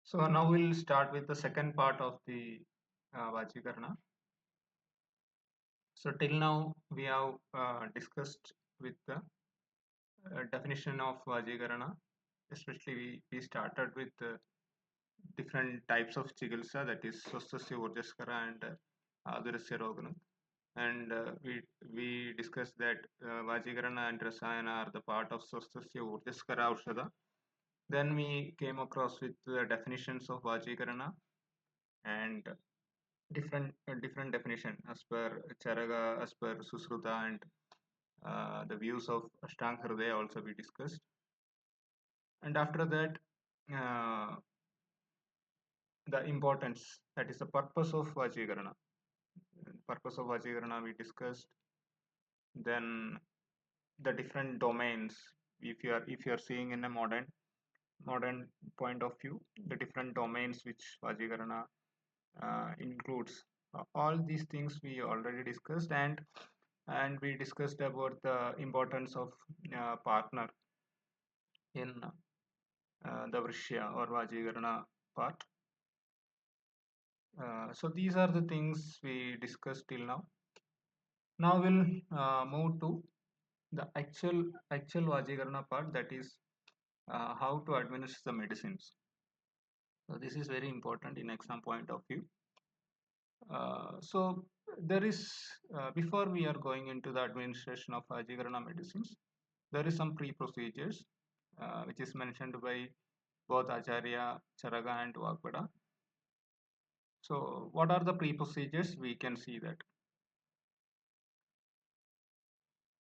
So now we'll start with the second part of the Vajikarana. So till now we have discussed with the definition of Vajikarana. Especially we started with different types of Chikitsa, that is Swastasya Urjaskara and Adurasya Roganu. And we discussed that Vajikarana and Rasayana are the part of Swastasya Urjaskara Aushada. Then we came across with the definitions of Vajikarana and different definition as per Charaga, as per Susruta, and the views of Ashtanga Hridaya also we discussed. And after that, uh, the importance, that is the purpose of Vajikarana. Purpose of Vajikarana we discussed. Then the different domains. If you are seeing in a modern point of view, the different domains which Vajikarana includes. All these things we already discussed, and we discussed about the importance of partner in the Vrishya or Vajikarana part. So these are the things we discussed till now. Now we'll move to the actual Vajikarana part, that is how to administer the medicines. So this is very important in exam point of view. So there is before we are going into the administration of Vajikarana medicines, there is some pre-procedures which is mentioned by both Acharya, Charaga and Vagbada. So what are the pre-procedures? We can see that.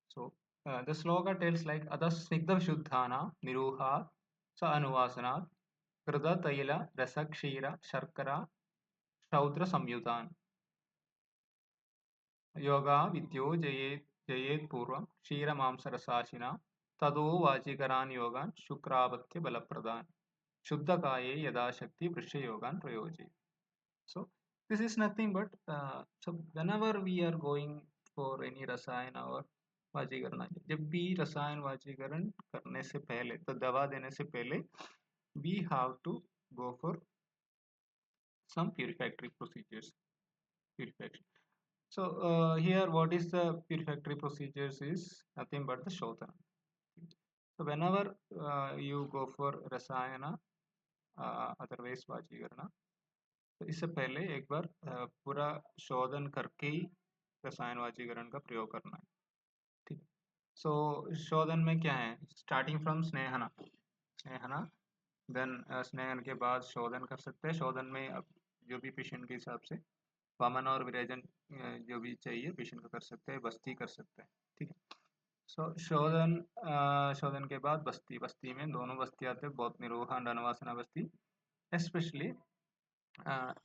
So the sloka tells like Adas Snigdha Shuddhana Niruha Sa Anuvasana Krida Taila Rasa Kshira Sharkara Shaudra Samyutan Yoga Vidyo Jayet Purvam Kshira Mamsarasashina Tado Vajikaran Yogan Shukravatya Balapradan Shuddhakaye Yada Shakti Vrishya Yogan Prayoji. So this is nothing but so whenever we are going for any रसायन और वाजीकरण, जब भी रसायन वाजीकरण करने से पहले, तो दवा देने से पहले we have to go for some purificatory procedures. Purification. So here what is the purificatory procedures is nothing but the shodhana. So whenever you go for rasayana, otherwise वाजीकरण, तो इससे पहले एक बार पूरा शोधन करके ही रसायन वाजीकरण का प्रयोग करना है. ठीक. सो शोधन में क्या है? स्टार्टिंग फ्रॉम स्नेहना देन स्नेहन के बाद शोधन कर सकते हैं. शोधन में अब जो भी पेशेंट के हिसाब से वामन और विरेचन जो भी चाहिए पेशेंट को कर सकते हैं, बस्ती कर सकते हैं. ठीक है. सो शोधन के बाद बस्ती में दोनों बस्ती आते हैं, बहुत निरोहा and अनवासना Basti. Especially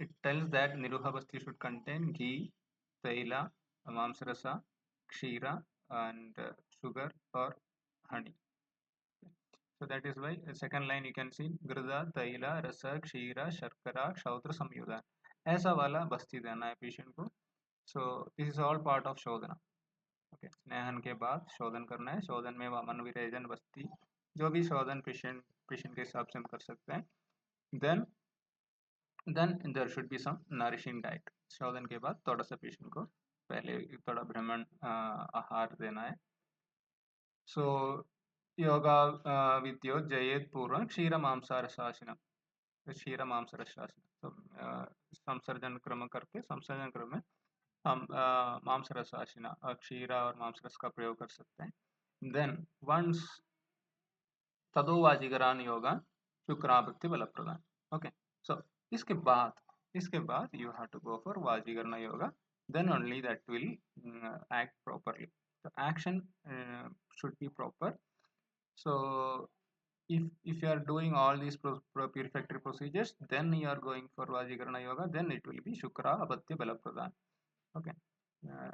it tells that Niruha Basti should contain ghee, taila, mamsarasa, kshira, and sugar or honey. So that is why the second line you can see Grida, taila, rasa, kshira, sharkara, kshaudra, samyuda. ऐसा वाला बस्ती देना है patient को. So this is all part of शोधना. Okay. स्नेहन के बाद शोधन करना है. शोधन में वामन विरेजन बस्ती जो भी शोधन पेशेंट के हिसाब से हम कर सकते हैं. then there should be some nourishing diet. शोधन के बाद थोड़ा सा पेशेंट को पहले थोड़ा ब्राह्मण आहार देना है. सो योगा विद्यो जयेत पूर्व क्षीर मांसारशासनम. क्षीर मांसारशासनम. तो संसर्जन क्रम करके संसर्जन क्रम में हम मांसरसाशिना क्षीरा और मांसरस का प्रयोग कर सकते हैं. देन वंस तदो वाजिगरान योगा शुक्राभक्ति बल प्रदान. ओके. सो इसके बाद you have to go for Vajikarana yoga, then only that will act properly. The action should be proper. So if you are doing all these purificatory procedures, then you are going for Vajikarana yoga, then it will be Shukra Abhatya Bala Pradhan. Okay.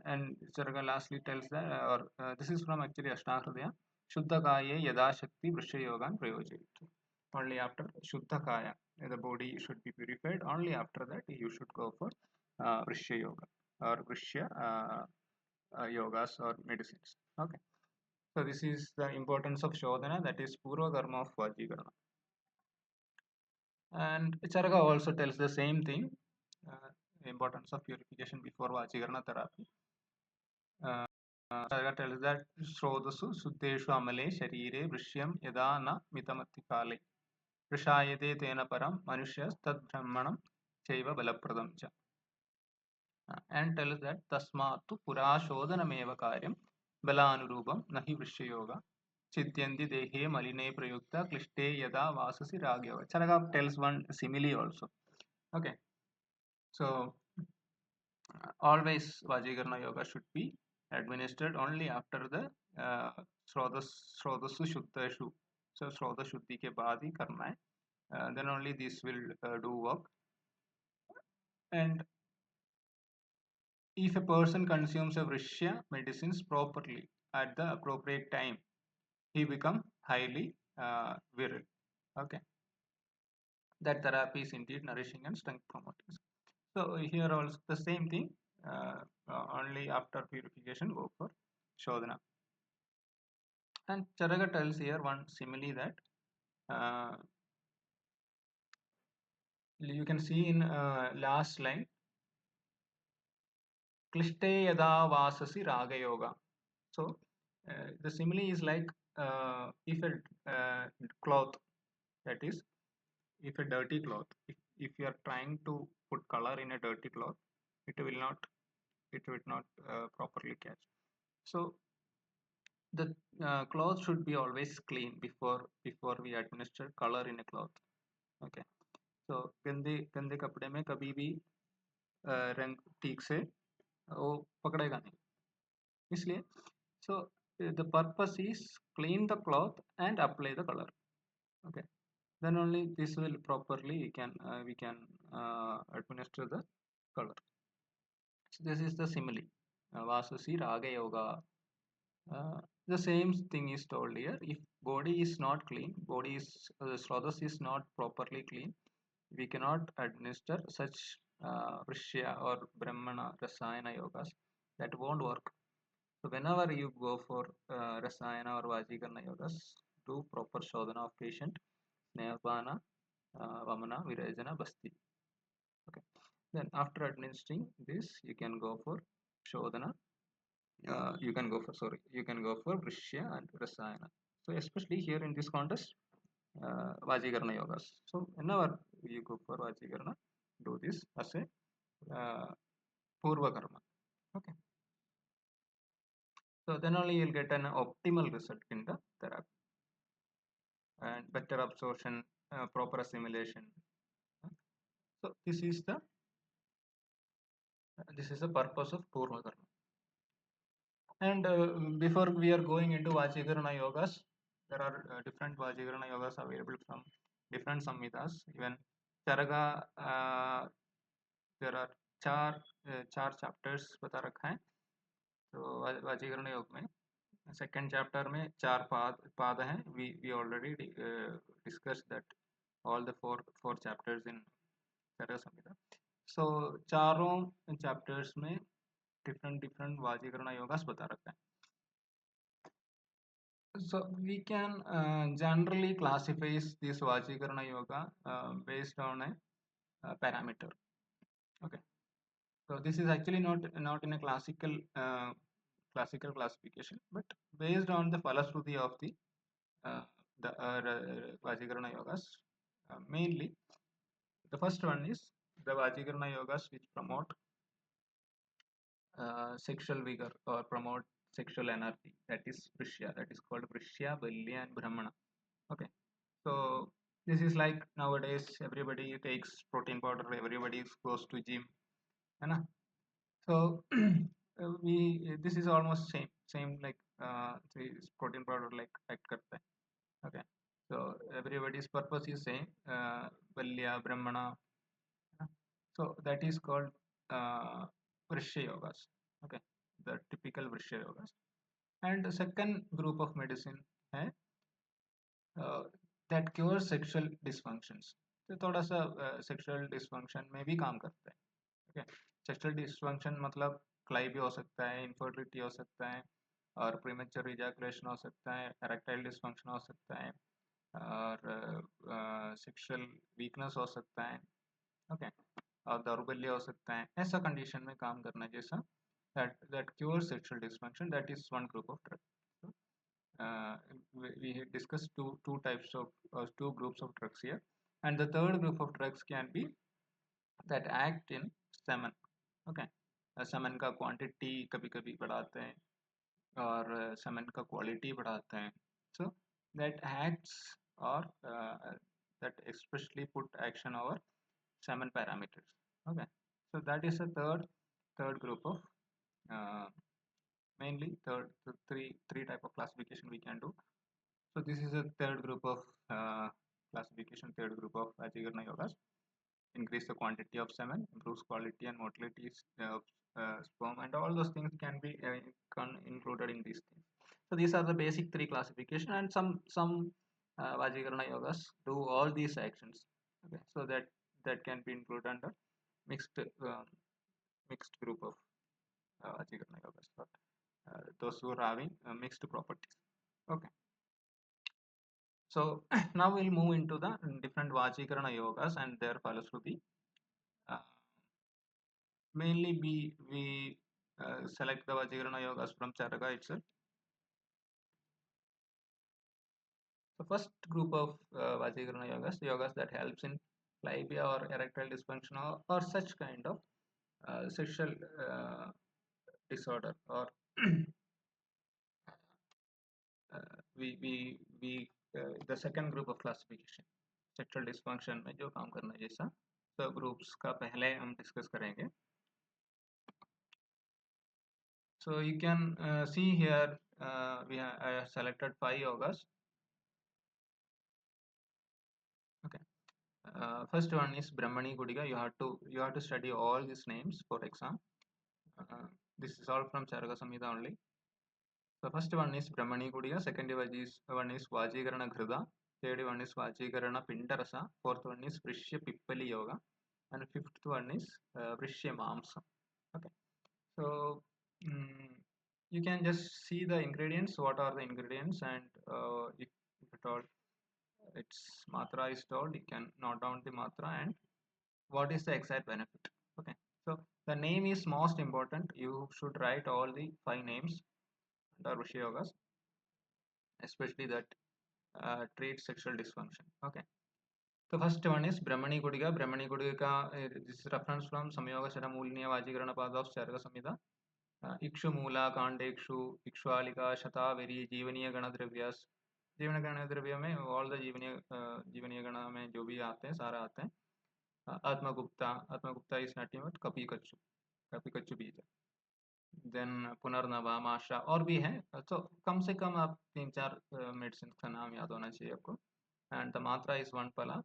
And Charaga lastly tells that, or this is from actually Ashtanga Hridaya, Shuddha Kaya Yada Shakti Vrishya Yogan Prayojit. Only after Shuddha Kaya, the body should be purified. Only after that you should go for Vrishya Yoga or Vrishya yogas or medicines. Okay. So this is the importance of Shodhana, that is purvakarma of Vajikarana. And Charaka also tells the same thing, importance of purification before Vajikarana therapy. Charaka tells that Shrodasu Suddeshu Amale Sharire Vrishyam Yada Na Mitamati Kale Prishayate Tena Param Manushya Tad Brahmanam Chaiva Balapradam Cha. And tells that Tasmatu Pura Shodhanameva Karyam Balanurubam Nahi Vrishyayoga Chityandi Dehe Maline Prayukta Klishte Yada Vasasi Ragyoga. Charaka tells one simile also. Okay, so always Vajikarana Yoga should be administered only after the Srodasu Shuddhashu. So Srodha Shuddhi ke baad hi karna hai. Then only this will do work. And if a person consumes a Vrishya medicines properly at the appropriate time, he become highly virile. Okay, that therapy is indeed nourishing and strength promoting. So here also the same thing. Only after purification go for Shodhana. And Charaka tells here one simile that you can see in last line, Klishte yada vasasi raga yoga. So the simile is like if a cloth, that is, if a dirty cloth, if you are trying to put color in a dirty cloth, it will not properly catch. So the cloth should be always clean before we administer color in a cloth. Okay, so गंदे गंदे कपड़े में कभी भी रंग ठीक से वो पकड़ेगा नहीं, इसलिए so the purpose is clean the cloth and apply the color. Okay, then only this will properly we can administer the color. So this is the simile, Vasusi Raga Yoga. The same thing is told here. If body is not clean, body is Srodhas is not properly clean, we cannot administer such Vrishya or Brahmana Rasayana yogas. That won't work. So whenever you go for Rasayana or Vajikarana yogas, do proper Shodhana of patient, Snehapana, Vamana, Virajana, Basti. Okay. Then after administering this, you can go for Shodhana. You can go for Vrishya and Rasayana. So especially here in this context, Vajikarana yogas. So whenever you go for Vajikarana, do this as a purvakarma. Okay. So then only you'll get an optimal result in the therapy and better absorption, proper assimilation. So this is the purpose of purvakarma. And before we are going into Vajikarana yogas, there are different Vajikarana yogas available from different samhitas. Even Charaka, there are चार chapters बता रखा है. तो वाजीकरण योग में second chapter में चार पाद हैं. We already discussed that all the four chapters in Charaka Samhita. So चारों chapters में different वाजीकरण योगास बता रखा है. So we can generally classify this Vajikarana yoga based on a parameter. Okay, so this is actually not in a classical classification, but based on the Falashruti of uh, the Vajikarana yogas. Mainly, the first one is the Vajikarana yogas which promote sexual vigor or promote sexual energy. That is Vrishya. That is called Vrishya, Balya, and Brahmana. Okay, so this is like nowadays everybody takes protein powder, everybody goes to gym, है ना? So we this is almost same like protein powder like act करता है. Okay, so everybody's purpose is same, Balya, Brahmana. So that is called Vrishya yogas. Okay, the typical Vrishya yogas. And the second group of medicine है that cures sexual dysfunctions. तो थोड़ा सा sexual dysfunction में भी काम करता है. Okay, sexual dysfunction मतलब क्लाई भी हो सकता है, infertility हो सकता है, और premature ejaculation हो सकता है, erectile dysfunction हो सकता है, और सेक्सुअल वीकनेस हो सकता है, ओके, और दौर्बल्य हो सकता है, ऐसा कंडीशन में काम करना जैसा that cures sexual dysfunction, that is one group of drugs. So, we had discussed two types of two groups of drugs here, and the third group of drugs can be that act in semen, okay. semen का quantity कभी कभी बढ़ाते हैं और semen का quality बढ़ाते हैं, so that acts or that especially put action over semen parameters, okay. So that is a third group of uh, mainly three type of classification we can do. So this is a third group of classification, third group of Vajikarana yogas. Increase the quantity of semen, improves quality and motility of sperm, and all those things can be included in these things. So these are the basic three classification, and some Vajikarana yogas do all these actions. Okay, so that can be included under mixed group of Vajikarana yogas, but those who are having mixed properties. Okay. So now we'll move into the different Vajikarana yogas and their Phalashruti. Uh, Mainly we select the Vajikarana yogas from Charaka itself. The first group of Vajikarana yogas that helps in labia or erectile dysfunction or such kind of sexual disorder, or we the second group of classification sexual dysfunction में जो काम करना है जैसा सब groups का पहले हम discuss करेंगे. So you can see here I have selected 5 yogas. Okay. First one is Brahmani Gudiga. You have to study all these names for exam. This is all from Charaka Samhita only. The first one is Brahmani Gudiga. Second one is Vajikarana Ghrida. Third one is Vajikarana Pindarasa. Fourth one is Vrishya Pippali Yoga. And fifth one is Vrishya Mamsa. Okay. So you can just see the ingredients. What are the ingredients, and if at all its matra is told, you can note down the matra and what is the exact benefit. Okay, so the name is most important. You should write all the 5 names under Vishya yogas, especially that treat sexual dysfunction. Okay, the first one is Brahmani Gudiga. Brahmani Gudiga, this is reference from Samyoga Sharamulniya Vajikarana Pada of Charaka Samhita. Ikshu Mula Kandekshu Ikshwalika Shataveri Jivaniya Ganadravyas. जीवन गण द्रव्य में all the जीवनीय गण में जो भी आते हैं सारा आते हैं. आत्मगुप्ता इज नथिंग बट कपी कच्चू बीज. देन पुनर्नवा माशा और भी है, तो कम से कम आप 3-4 मेडिसिन का नाम याद होना चाहिए आपको. एंड द मात्रा इज वन पला.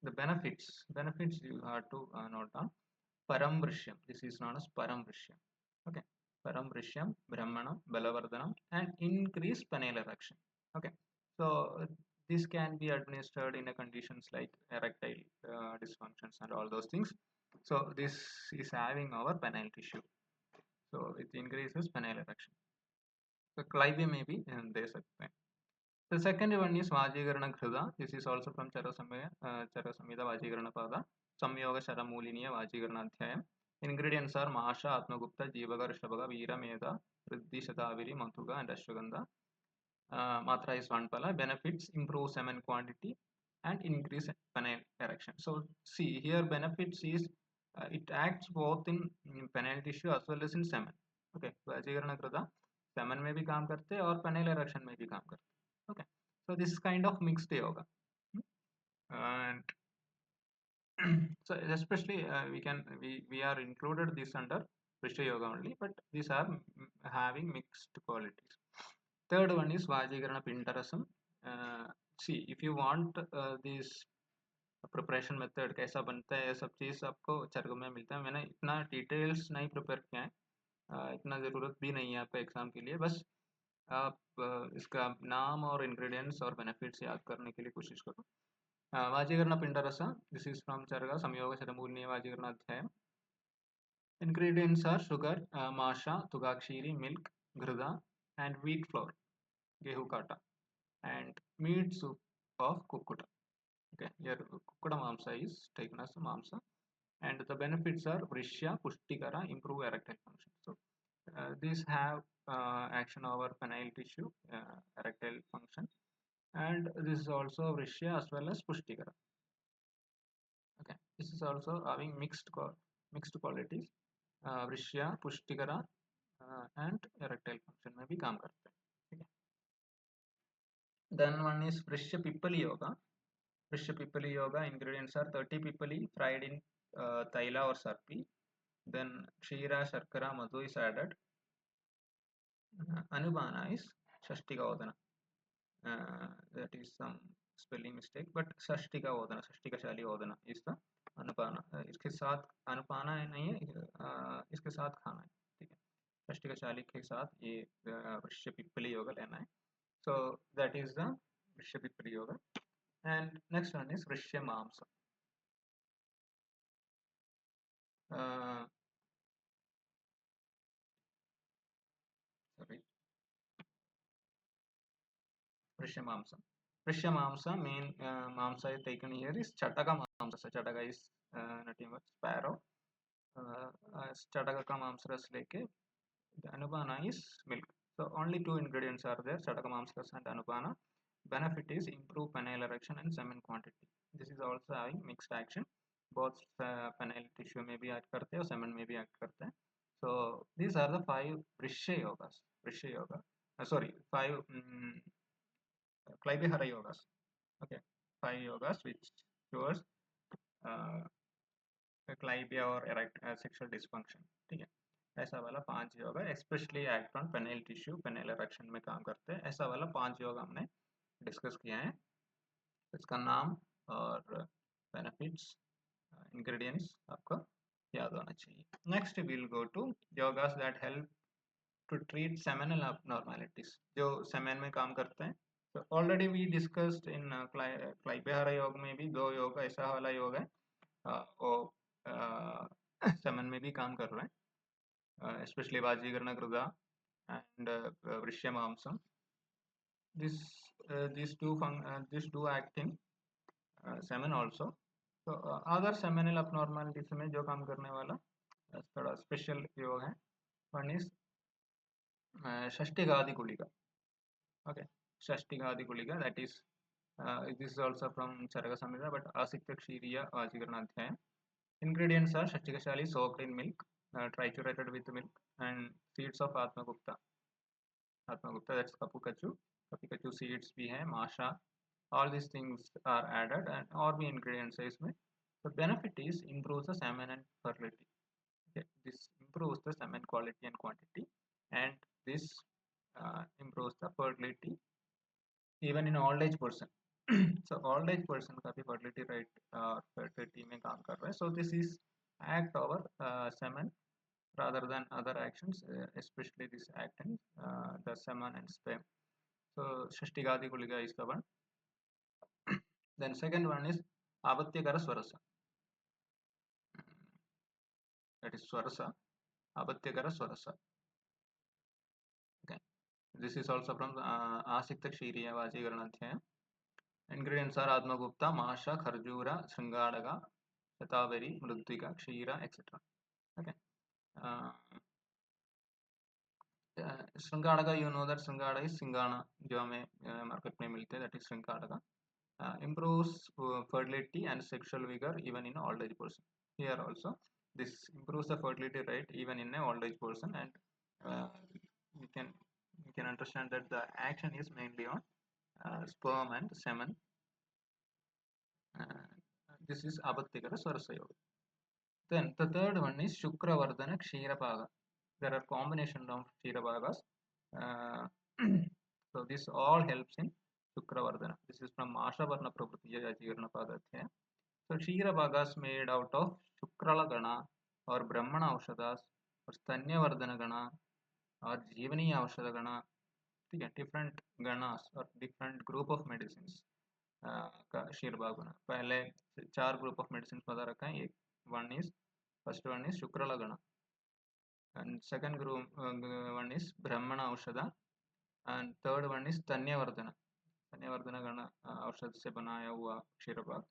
The benefits you have to note down. परम वृश्यम, दिस इज नोन एज परम वृश्यम. ओके, परम वृश्यम, ब्रह्मणम, बलवर्धनम and increase penile erection. Okay, so this can be administered in a conditions like erectile dysfunctions and all those things. So this is having our penile tissue, so it increases penile erection. So clive may be दे सकते हैं. The second one is Vajikarana Ghrida. This is also from Charaka Samhita Vajikarana Pada. Samyoga Sharamuliniya Vajikarana Adhyayam. Ingredients are Mahasha, Atmagupta, Jeevaga, Rishabhaga, Veera, Medha, Riddhi, Shataviri, Mathuga and Ashwagandha. Matra is one pala. Benefits: improve semen quantity and increase penile erection. So see here, benefits is it acts both in penile tissue as well as in semen. Okay, Vajikarana Ghrida semen में भी काम करते हैं और penile erection में भी काम करते हैं. Okay, so this is kind of mixed yoga, and so especially we are included this under Vishya yoga only, but these are having mixed qualities. Third one is Vajikarana Pindarasam. See, if you want this preparation method कैसा बनता है, ये सब चीज़ आपको चरक में मिलता है. मैंने इतना डिटेल्स नहीं प्रिपेयर किया है, इतना ज़रूरत भी नहीं है आपका एग्जाम के लिए. बस आप इसका नाम और इंग्रेडिएंट्स और बेनिफिट्स याद करने के लिए कोशिश करो. Vajikarana Pindarasa, this is from Charaka Samyoga Sharamulniya Vajikarana Adhyayam. Ingredients are sugar, masha, tugakshiri, milk, ghrida and wheat flour, gehu kata, and meat soup. of Kukkuta. Okay, here Kukkuta Mamsa is taken as Mamsa, and the benefits are Vrishya, Pushtikara, improve erectile function. So these have action over penile tissue, erectile function, and this is also Vrishya as well as Pushtikara. Okay, this is also having mixed qualities. Vrishya, Pushtikara, and erectile function में भी काम करते हैं. Then one is Vrishya Pippali Yoga. Vrishya Pippali Yoga ingredients are 30 Pippali fried in Taila or Sarpi. Then Kshira, Sharkara, Madhu is added. Anubana is Shashtika Odana. That is some spelling mistake, but Shashtika Odana, Shashtika Shali Odana is the Anupana. इसके साथ अनुपाना नहीं है, इसके साथ खाना है, ठीक है. षष्टिका शाली के साथ ये वृश्य पिप्पली योगा लेना है. So that is the Vrishya Pippali Yoga. And next one is Vrishya Mamsa. Sorry, Vrishya Mamsa. Vrishya Mamsa, main Mamsa taken here is Chataka Mamsa. So Chataka is nothing but sparrow. Chataka ka Mamsa ras leke, the Anubana is milk. So only two ingredients are there, Chataka Mamsa and Anubana. Benefit is improve penile erection and semen quantity. This is also having mixed action. Both penile tissue may be act karte or semen may be act karte. So these are the 5 Vrishya yogas. Vrishya yoga. Sorry, 5 Klaibihara yogas. Okay, 5 yogas which cures क्लाइबिया और sexual dysfunction. ठीक है, ऐसा वाला 5 yoga specially act on penile tissue, penile erection में काम करते हैं. ऐसा वाला 5 योगा हमने डिस्कस किया है. इसका नाम और बेनिफिट्स, इंग्रेडिएंट्स आपको याद होना चाहिए. नेक्स्ट विल गो टू योगास that help to treat seminal abnormalities, जो सेमेन में काम करते हैं. तो ऑलरेडी वी डिस्कस्ड इन क्लाइबेहारा योग में भी 2 योग ऐसा वाला योग है वो सेमेन में भी काम कर रहे हैं, स्पेशली वाजीकरण कृदा एंड वृश्य मांसम. These two acting semen also. So other seminal abnormalities में जो काम करने वाला थोड़ा स्पेशल योग है. One is षष्टिगादि गुलिका. Okay, षष्टिगादि गुलिका, that is this is also from Charaka Samhita, but Asikta Kshiriya Vajikarana Adhyaya. Ingredients are Shashtikashali soaked in milk, triturated with milk, and seeds of Atmagupta. Atmagupta, that's Kapikachu seeds भी हैं, Masha. All these things are added and और भी ingredients है इसमें. The benefit is improves the semen and fertility. Okay, this improves the semen quality and quantity, and this improves the fertility even in old age person. So old age person का भी fertility rate fertility में काम कर रहा है. So this is act over semen rather than other actions, especially this act in the semen and sperm. So Shashtigadi Gulika is the one. Then second one is Abatyakara Swarasa. That is Swarasa. Abatyakara Swarasa. Okay. This is also from Asikta Kshiriya Vajikarana Adhyaya. Ingredients are Atmagupta, Masha, Kharjura, Sringadaga, Shatavari, Mrudvika, Kshira, etc. Okay. Sringadaga, you know that Sringadaga is Singana, जो हमें market में मिलते हैं, that is Sringadaga. Improves fertility and sexual vigor even in old age person. Here also this improves the fertility rate even in an old age person, and you can understand that the action is mainly on sperm and semen. This is Abatyakara Swarasa Yoga. Then the third one is Shukravardhana Kshirapaga. There are combination of Kshirapagas. So this all helps in Shukravardhana. This is from Ashavarna Prabhutiya Vajikarana Padathyaya. So Kshirapagas made out of Shukrala Gana or Brahmana Aushadas or Stanyavardhana Gana or Jivani Aushada Gana. Different ganas or different group of medicines का शीरबाग बना. पहले 4 group of medicines बता रखा है. First one is Shukrala Gana, and second group one is Brahmana Aushada, and third one is Tanyavardhana. धन्यवर्धन गण औषध से बनाया हुआ क्षीरपाक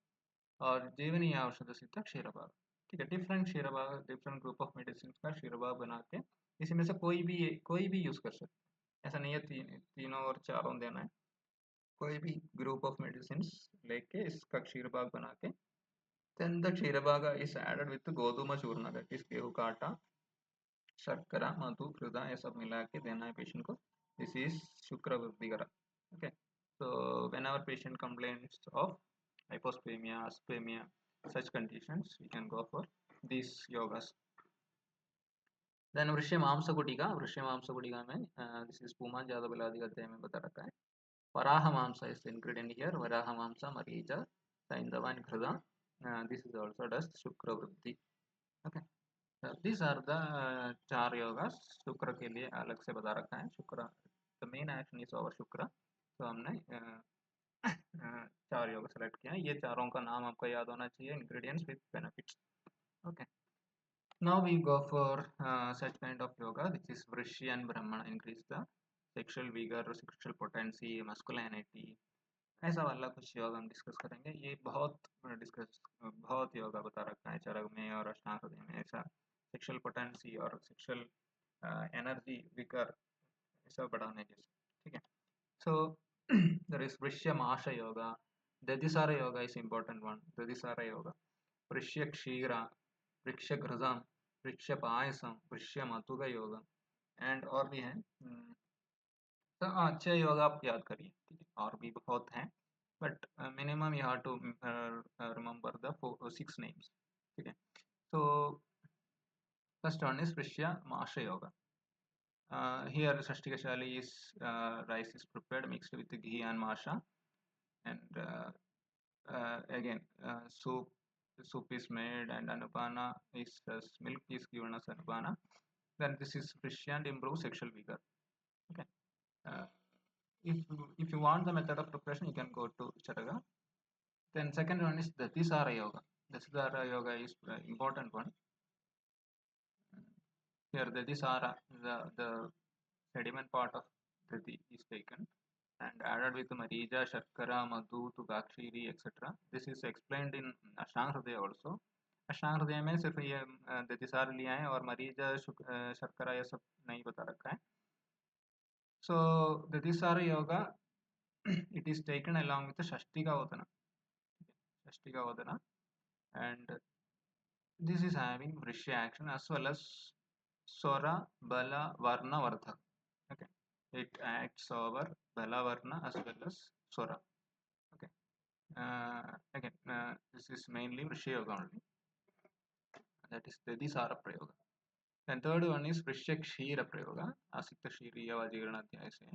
और जीवनीय औषध सिद्ध क्षीरपाक। ठीक है, डिफरेंट क्षीरपाक, डिफरेंट ग्रुप ऑफ मेडिसिन का क्षीरपाक बना के इसी में से कोई भी यूज कर सकते हैं। ऐसा नहीं है तीनों और चारों देना है, कोई भी ग्रुप ऑफ मेडिसिन लेके इसका क्षीरपाक बना के then the क्षीरभाग is added with गोधूम चूर्ण, that is गेहूं का आटा, शर्करा, मधु, घृता, ये सब मिला के देना है पेशेंट को. दिस इज शुक्र वृद्धिकरण. Okay, so whenever patient complains of hypospemia, aspemia, such conditions, we can go for these yogas. Then वृष्य मांस गुटिका में this is पुमा ज्यादा बलादि अध्याय में बता रखा है. वराह मांस is the ingredient here. Varaha मांस, मरीचा, सैंधव and घृता. This is also does शुक्र वृद्धि. Okay. These are the चार योगास. शुक्र के लिए अलग से बता रखा है. शुक्र the main action is over शुक्र. तो हमने चार योगा सेलेक्ट किया है. ये चारों का नाम आपको याद होना चाहिए. Ingredients with benefits. Okay, now we go for such kind of yoga which is vrishya and brahmana, increase the sexual vigor, sexual potency, masculinity. ऐसा वाला कुछ योगा हम डिस्कस करेंगे. ये बहुत योगा बता रखा है चरक में और अष्टांग हृदय में. ऐसा सेक्सुअल पोटेंसी और सेक्सुअल एनर्जी विकर ऐसा बढ़ाने जैसे. ठीक है, सो देयर इज वृश्य माश योगा. दधिसार योगा इज इम्पोर्टेंट वन. दधिसार योगा, वृश्य क्षीरा, वृक्ष घृतम, वृक्ष पायसम, वृक्ष मधुग योगा एंड और भी हैं. तो अच्छे योगा आप याद करिए. ठीक है, और भी बहुत हैं but minimum you have to remember the 6 names. Okay, so first one is Vrishya Masha Yoga. Here Shashtikashali is rice is prepared mixed with ghee and masha, and again soup is made and anupana is milk is given as anupana. Then this is Vrishya and improve sexual vigor. Okay, if you want the method of preparation, you can go to Charaga. Then second one is Datisara Yoga. Datisara Yoga is important one. Here Datisara, the sediment part of Dati is taken and added with Marija, Sharkara, Madhu, Tugakshiri, etc. This is explained in Ashtang Hridaya also. Ashtang Hridaya में सिर्फ ये Datisara लिया है और मरीजा शर्करा ये सब नहीं बता रखा है. So Datisara Yoga it is taken along with the Shastika Odana, and this is having Vrishya action as well as Sora, Bala, Varna, Vardhak. Okay, it acts over Bala, Varna as well as Sora. Okay, again this is mainly Vrishya Yoga only. That is Dadisara Prayoga. And third one is Vrishya Kshira Prayoga. Asikta Shiriya Vajikarana Adhyaya se.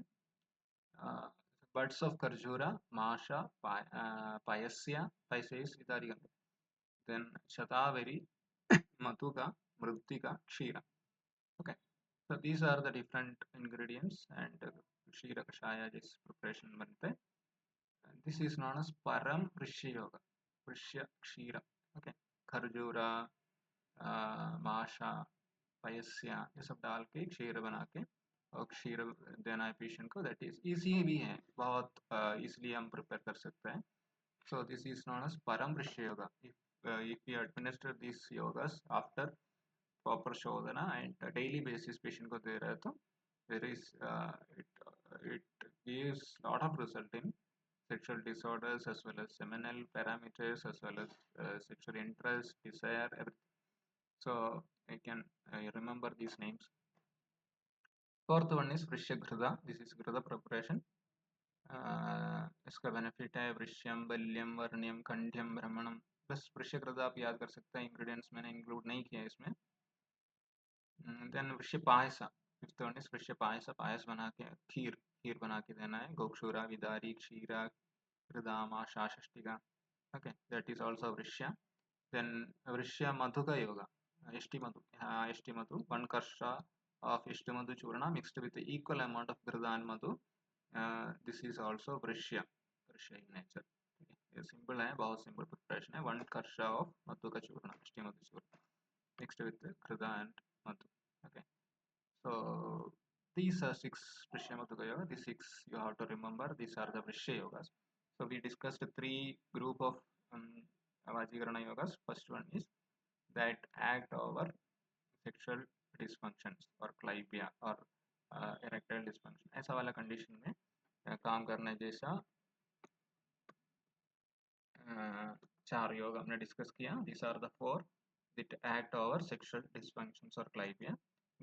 Buds of Karjura, Masha, Payasya is Vidari. Then Shatavari, Matuka, Mrutika, Kshira. Okay, so these are the different ingredients and Kshira Kashaya is preparation बनते. This is known as Param Vrishya Yoga. Vrishya Kshira. Okay, खरजूरा, माशा, पयस्या ये सब डाल के क्षीर बना के और क्षीर देना है पेशेंट को. दैट इज इजी भी है, बहुत इसलिए हम प्रिपेयर कर सकते हैं. So this is known as Param Vrishya Yoga. If we administer these yogas after proper shodhana and daily basis patient को दे रहे तो there is it gives lot of result in sexual disorders as well as seminal parameters as well as sexual interest, desire, everything. So I can remember these names. Fourth one is Vrishya Ghrida. This is Ghrida preparation. इसका benefit है वृश्यम, बल्यम, वर्ण्यम, कंठ्यम, भ्रमणम. बस वृश्य घृदा आप याद कर सकते हैं. Ingredients मैंने include नहीं किया इसमें. देन वृश्य पायसा. फिफ्थ वन इज वृश्य पायसा. पायस बना के खीर बना के देना है. गोक्षूरा, विदारी, क्षीरा, घृदा, माशा, षष्टिका. ओके, दैट इज आल्सो वृश्य. देन वृश्य मधु का योगा. इष्टि मधु 1 karsha of इष्टि मधु चूर्ण mixed with the equal amount of घृदा and madhu. This is also Vrishya in nature. ये सिंपल है, बहुत सिंपल प्रिपरेशन है. 1 karsha of मधु का चूर्ण, इष्टि मधु चूर्ण mixed with घृदा and madhu. Okay, so these are six Prishyamatuka Yoga. These six you have to remember. These are the Vrishya Yogas. So we discussed three group of Vajikarana Yogas. First one is that act over sexual dysfunctions or क्लाइबिया और erectile dysfunction. ऐसा वाला condition में काम करने जैसा चार योग हमने डिस्कस किया. These are the four that act over sexual dysfunctions or clivia.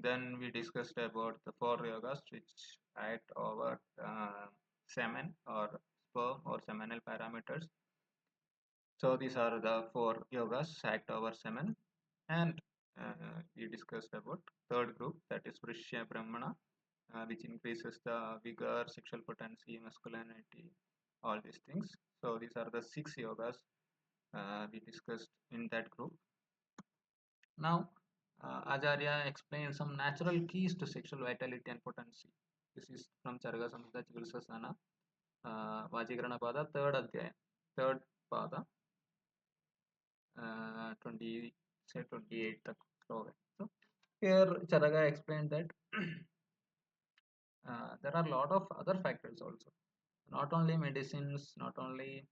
Then we discussed about the four yogas which act over semen or sperm or seminal parameters. So these are the four yogas act over semen. And we discussed about third group, that is Vrishya Brahmana, which increases the vigor, sexual potency, masculinity, all these things. So these are the six yogas we discussed in that group. Now, Acharya explained some natural keys to sexual vitality and potency. This is from Charga Samhita Chikitsasana, Vajikarana Pada, third Adhyaya, third Pada, 28 tak sloka. So here Charga explained that there are a lot of other factors also, not only medicines, not only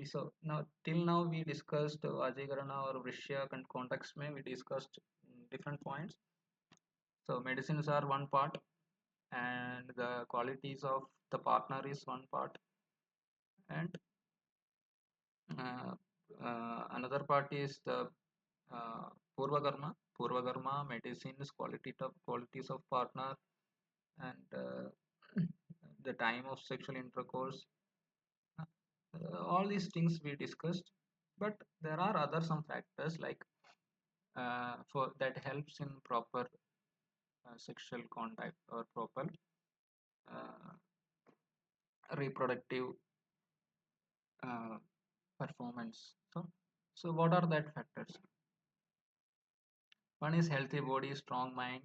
so now till now we discussed Vajikarana or Vrishya context mein we discussed different points. So medicines are one part, and the qualities of the partner is one part, and uh, another part is the uh, purvakarma, medicines, qualities of partner, and the time of sexual intercourse. All these things we discussed, but there are other some factors like for that helps in proper sexual contact or proper uh, reproductive uh, performance. So what are that factors? One is healthy body, strong mind,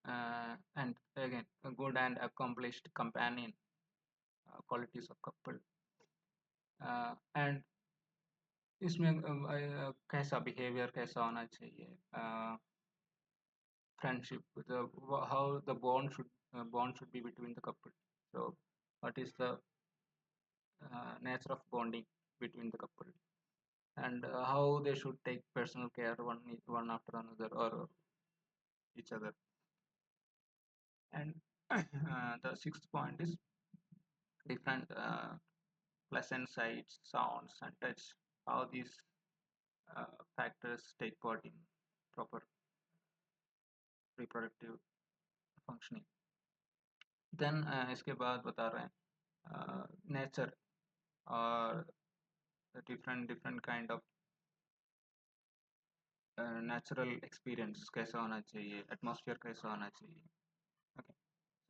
and again a good and accomplished companion, qualities of couple, and इसमें कैसा behaviour कैसा होना चाहिए, friendship, how the bond should be between the couple. So what is the nature of bonding between the couple, and how they should take personal care one after another or each other. And the sixth point is different pleasant sights, sounds, and touch. How these factors take part in proper reproductive functioning. Then इसके बाद बता रहे हैं nature और different kind of natural experience कैसा होना चाहिए, atmosphere कैसा होना चाहिए. Okay.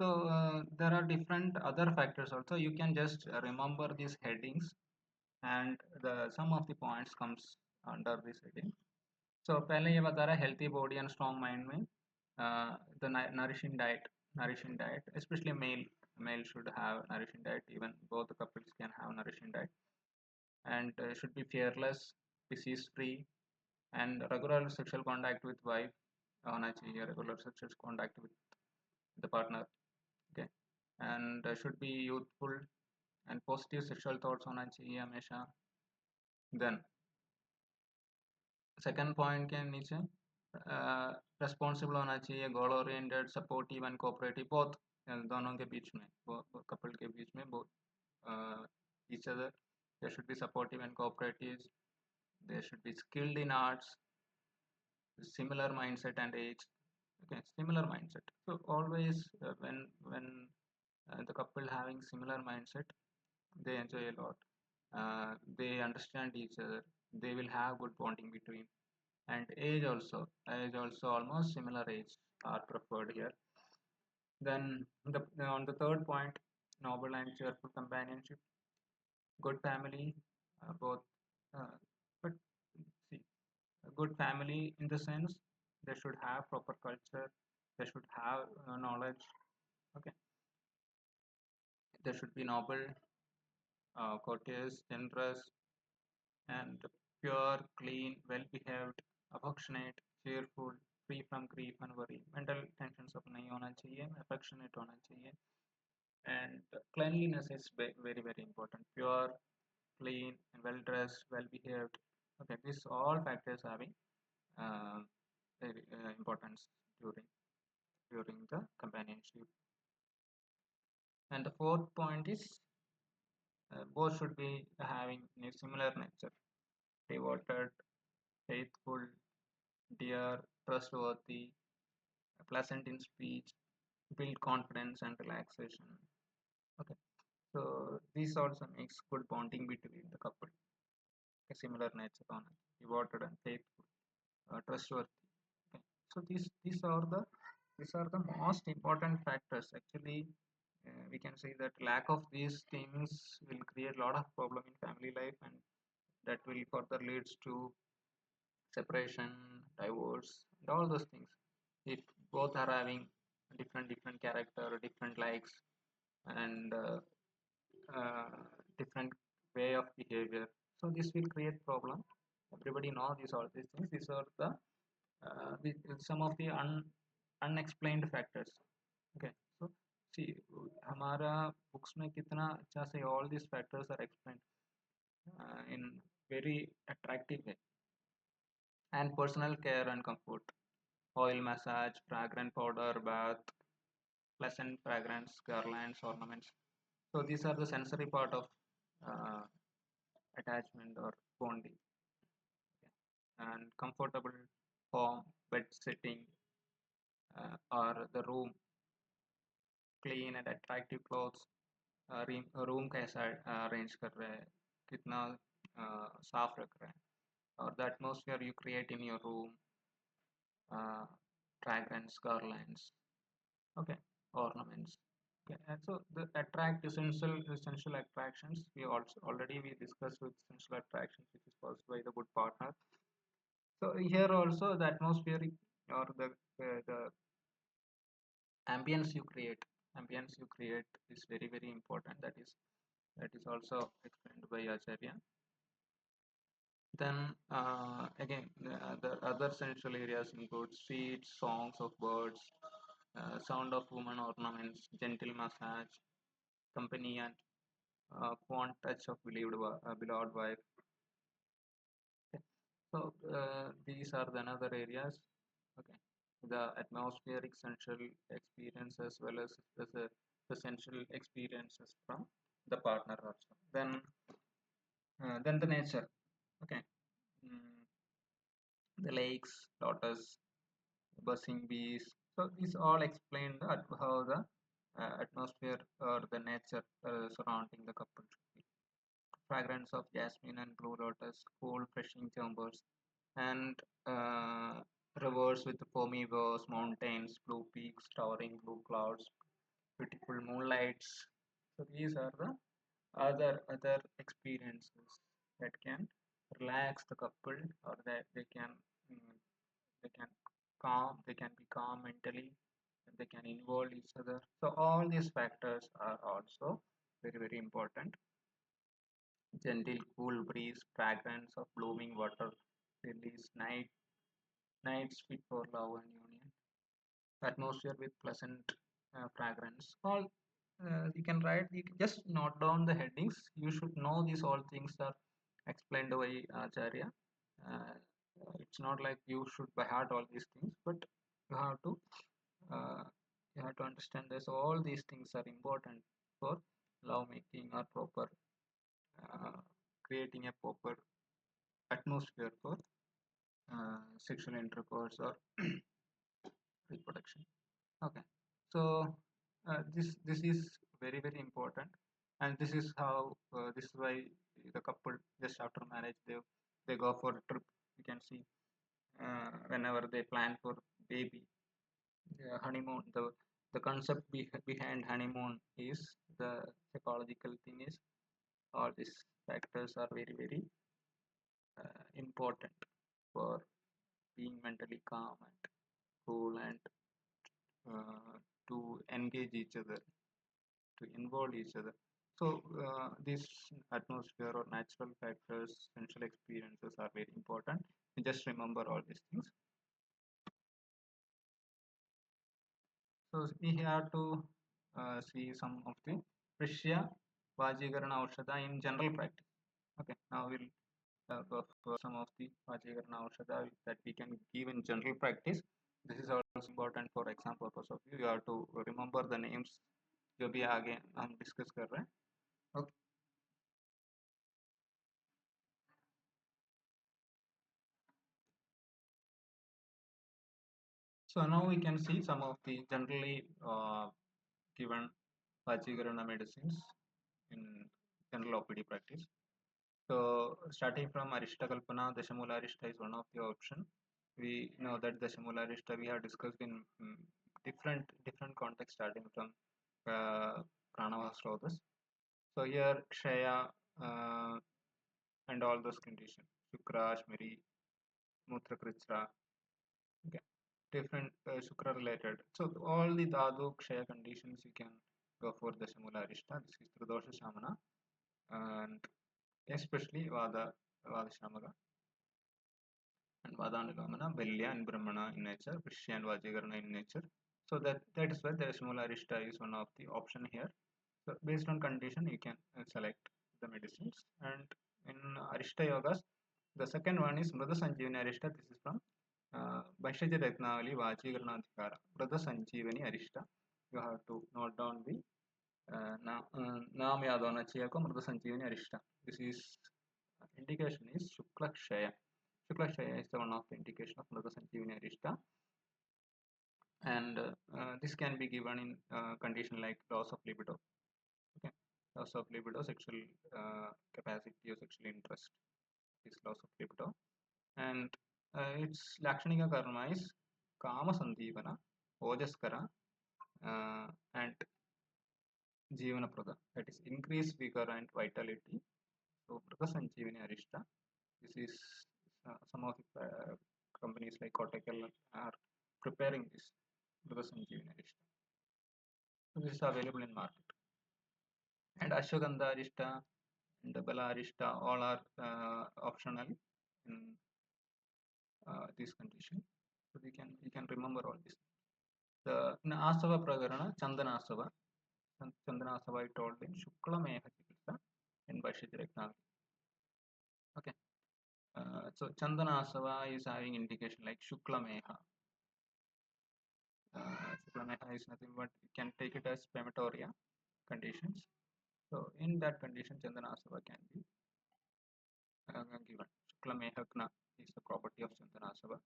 So there are different other factors also. You can just remember these headings, and some of the points comes under this heading. So पहले ये बता रहा है healthy body and strong mind में the nourishing diet, especially male should have nourishing diet. Even both the couples can have nourishing diet, and should be fearless, disease free, and regular sexual contact with wife होना चाहिए, regular sexual contact with the partner. Okay, and should be youthful and positive sexual thoughts होना चाहिए हमेशा. Then second point के नीचे responsible होना चाहिए, goal oriented, supportive and cooperative, both दोनों के बीच में, कपल के बीच में, both each other. They should be supportive and cooperative. They should be skilled in arts, similar mindset and age. Okay, similar mindset. So always when the couple having similar mindset, they enjoy a lot. They understand each other. They will have good bonding between. And age also almost similar age are preferred here. Then on the third point, noble and cheerful companionship, good family, both but see, a good family in the sense they should have proper culture, they should have knowledge. Okay, they should be noble, courteous, generous, and pure, clean, well behaved, affectionate, cheerful, free from grief and worry. Mental tensions of नहीं होना चाहिए, affectionate होना चाहिए, and cleanliness is very very important. Pure, clean, and well dressed, well behaved. Okay, these all factors having uh, very importance during the companionship. And the fourth point is both should be having a similar nature: devoted, faithful, dear, trustworthy, pleasant in speech, build confidence and relaxation. Okay, so this also makes good bonding between the couple. A similar nature on devoted and faithful, trustworthy. Okay, so these are the most important factors. Actually, we can say that lack of these things will create a lot of problem in family life, and that will further leads to separation, divorce, and all those things. If both are having different character, different likes, and uh, different way of behavior, so this will create problem. Everybody know these all these things. These are some of the unexplained factors. Okay, so see, हमारा books में कितना अच्छा से all these factors are explained in very attractive way. And personal care and comfort, oil massage, fragrant powder bath, pleasant fragrance, garlands, ornaments. So these are the sensory part of uh, attachment or bonding. And comfortable home, bed sitting, or the room, clean and attractive clothes. Room कैसा arrange कर रहे हैं, कितना साफ रख रहे हैं, और the atmosphere you create in your room, fragrance, garlands, okay, ornaments. Okay, and so the attract essential attractions we also already we discussed with essential attractions, which is caused by the good partner. So here also the atmospheric or the ambience you create, is very very important. That is also explained by Acharya. Then again, the other central areas include streets, songs of birds, sound of woman ornaments, gentle massage, company, and fond touch of beloved wife. Okay. So these are the another areas. Okay, the atmospheric sensual experience as well as the sensual experiences from the partner also. Then the nature. Okay, mm, the lakes, lotus, buzzing bees. So these all explain how the atmosphere or the nature surrounding the couple should be. Fragrance of jasmine and blue lotus, cool, refreshing chambers, and uh, rivers with foamy waves, mountains, blue peaks, towering blue clouds, beautiful moonlights. So these are the other experiences that can relax the couple, or that mm, they can they can be calm mentally, they can involve each other. So all these factors are also very very important. Gentle cool breeze, fragrance of blooming water lilies, nights fit for love and union, atmosphere with pleasant fragrance. All you can write, you can just note down the headings. You should know these all things are explained by Acharya. uh, it's not like you should by heart all these things, but you have to uh, you have to understand this. All these things are important for love making or proper uh, creating a proper atmosphere for sexual intercourse or reproduction. Okay, so this is very very important, and this is how this is why the couple just after marriage they go for a trip. You can see whenever they plan for baby, the honeymoon, the concept behind honeymoon is the psychological thing is all these factors are very very important for being mentally calm and cool, and to engage each other, to involve each other. So this atmosphere or natural factors, sensual experiences are very important. Just remember all these things. So we have to see some of the Prishya Vajikarana Aushadha in general practice. Okay, now we'll go for some of the Vajikarana Aushadha that we can give in general practice. This is also important for exam purpose of you. You have to remember the names जो भी आगे हम discuss कर रहे हैं. Okay. So now we can see some of the generally given Vajikarana medicines in general OPD practice. So starting from Arishta Kalpana, Dashamula Arishta is one of the option. We know that Dashamula Arishta we have discussed in different contexts starting from Pranava Srotas. So here Kshaya and all those conditions, Shukra, Shmiri, Mutra Kritsra, okay, different Shukra related. So all the Dhatu Kshaya conditions you can go for Dashamula Arishta. This is Tridosha Shamana and especially Vada Shamaka and Vadanugama, Velya and Brahmana in nature, Prishya and Vajikarana in nature. So that is why the Shmula Arishta is one of the option here. So based on condition, you can select the medicines. And in Arishta Yogas, the second one is Mrada Sanjeevani Arishta. This is from Bhaishyaja Ratnavali Vajikarana Adhikara. Mrada Sanjeevani Arishta. You have to note down the Naam yaad hona chahiye ko Mrada Sanjeevani Arishta. This is indication is Shukla Kshaya. Shukla Kshaya is the one of the indication of Mrada Sanjeevani Arishta. And this can be given in condition like loss of libido. Okay, loss of libido, sexual capacity or sexual interest is loss of libido. And its Lakshanika karma is Kama Sandeepana, Ojaskara, and Jivana Prada, that is increase vigor and vitality. So Prada Sanjeevani Arishta. This is some of the companies like Kottakkal are preparing this Prada Sanjeevani Arishta. So this is available in market. And Ashwagandha Arishta and Bala Arishta all are optional in this condition. So you can remember all this. The in Asava Prakarana, Chandana Asava. Chandana Asava I told in Shukla Meha Chikitsa in Bhaishyaja. Okay. So Chandana Asava is having indication like Shukla Meha. Shukla Meha is nothing but you can take it as spermatoria conditions. So in that condition, Chandana Asava can be given. Shukla Mehakna is the property of Chandana Asava.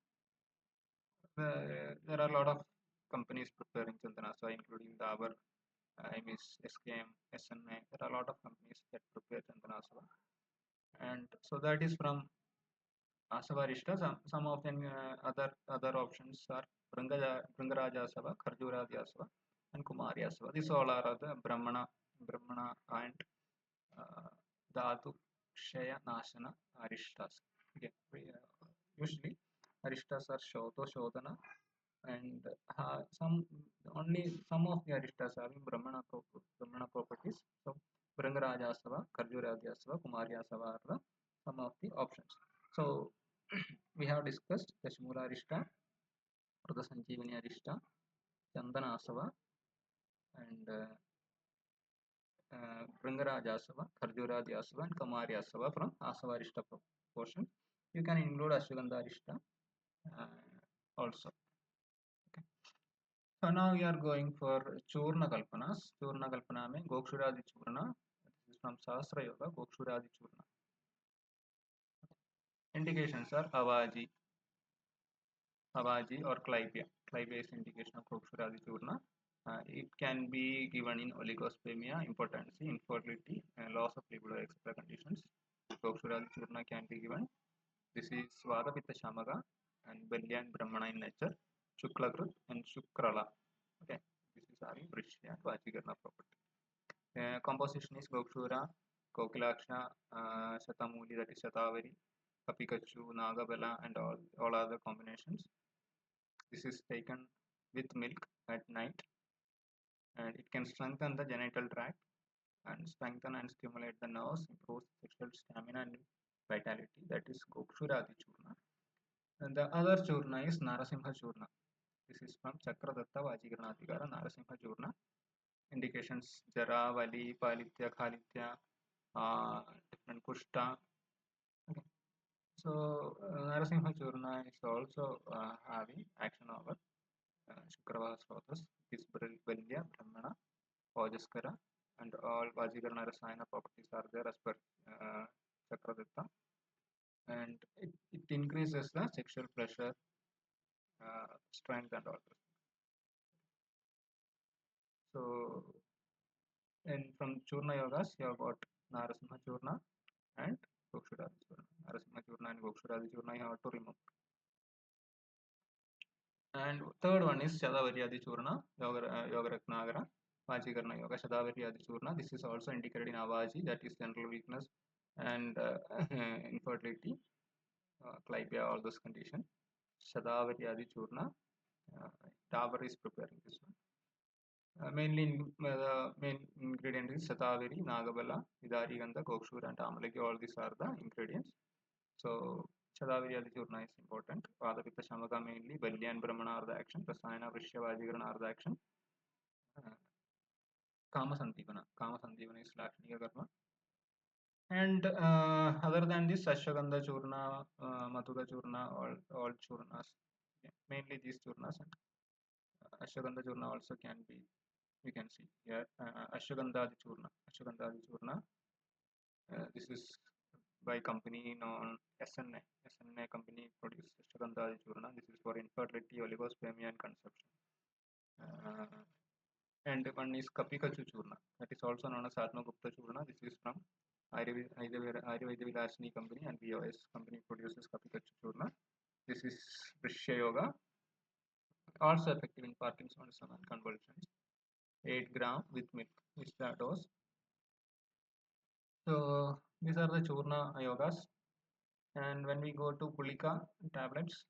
There are a lot of companies preparing Chandana Asava, including Dabur, IMIS, SKM, SMA. There are a lot of companies that prepare Chandana Asava. And so that is from Asava Rishta. Some of them other options are Bringaraja Asava, Kharjuradi Asava, and Kumari Asava. These all are the Brahmana and Dhatu Kshaya Nashana Arishtas. Okay. Usually Arishtas are Shoto Shodana and some of the Arishtas are in Brahmana properties. So Brangaraja Asava, Kharjuradi Asava, Kumari Asava are the some of the options. So we have discussed the Shmula Arishta, Prada Sanjeevani Arishta, Chandana Asava, and Brangaraja Asava, Kharjuradi Asava, and Kumari Asava from Asava Arishta portion. You can include Ashwagandha Arishta also. Okay. So now we are going for Churna Kalpanas. Churna Kalpana mein Gokshuradi Churna. This is from Sahasra Yoga, Gokshuradi Churna. Indications are Avaji or Clibia. Clibia is indication of Gokshuradi Churna. It can be given in oligospermia, impotency, infertility, loss of libido, etc. conditions. Gokshuradi Churna can be given. This is Vada Pitta Shamaka and Belya and Brahmana in nature, Shuklakrut and Shukrala. Okay, this is having Vrishya and Vajikarana property. Composition is Gokshura, Kokilaksha, Shatamuli, that is Shatavari, Kapikachu, Nagabala, and all other combinations. This is taken with milk at night, and it can strengthen the genital tract and strengthen and stimulate the nerves, improve sexual stamina and vitality. That is Gokshuradi Churna. And the other Churna is Narasimha Churna. This is from Chakradatta Vajikaranadigara Narasimha Churna. Indications Jara, Vali, Palitya, Khalitya, different Kushta. Okay. So Narasimha Churna is also having action over Shukravaha Srotas. This Balya, Brahmana, Vajaskara, and all Vajikarana Rasayana properties are there as per Chakradatta. And it increases the sexual pleasure, strength, and all. So, and from Churna Yogas, you have got Narasimha Churna and Gokshuradi Churna. Narasimha Churna and Gokshuradi Churna you have to remove. And third one is Shadavariyadi Churna, Yogaratnagara, Vajikarana Yoga, Shadavariyadi Churna. This is also indicated in Avaji, that is general weakness and infertility, Clipia, all those conditions. Shadavariyadi Churna, Dabur is preparing this one. Mainly the main ingredient is Shatavari, Nagabala, Vidari Gandha, Gokshura, and Amalaki. All these are the ingredients. So Shadavari Adi Churna is important. Vadapitta Shamaka mainly, Balya and Brahmana are the action, Prasayana, Vrishya, Vajikarana are the action. Kama Sandipana is Lakshmiya Karma. And other than this, Ashwagandha Churna, Madhuga Churna, all Churnas, mainly these Churnas. And Ashwagandha Churna also can be, we can see here, Ashwagandha Churna. This is by company known SNA. SNA company produces Ashwagandha Churna. This is for infertility, oligospermia, and conception. And one is Kapikachu Churna. That is also known as Atmagupta Churna. This is from Ayurveda Vilasini company, and BOS company produces Kapikachu Churna. This is Vrishya Yoga. Also effective in Parkinsonism and convulsions. 8 gram with milk is the dose. So these are the Churna yogas. And when we go to Gulika tablets,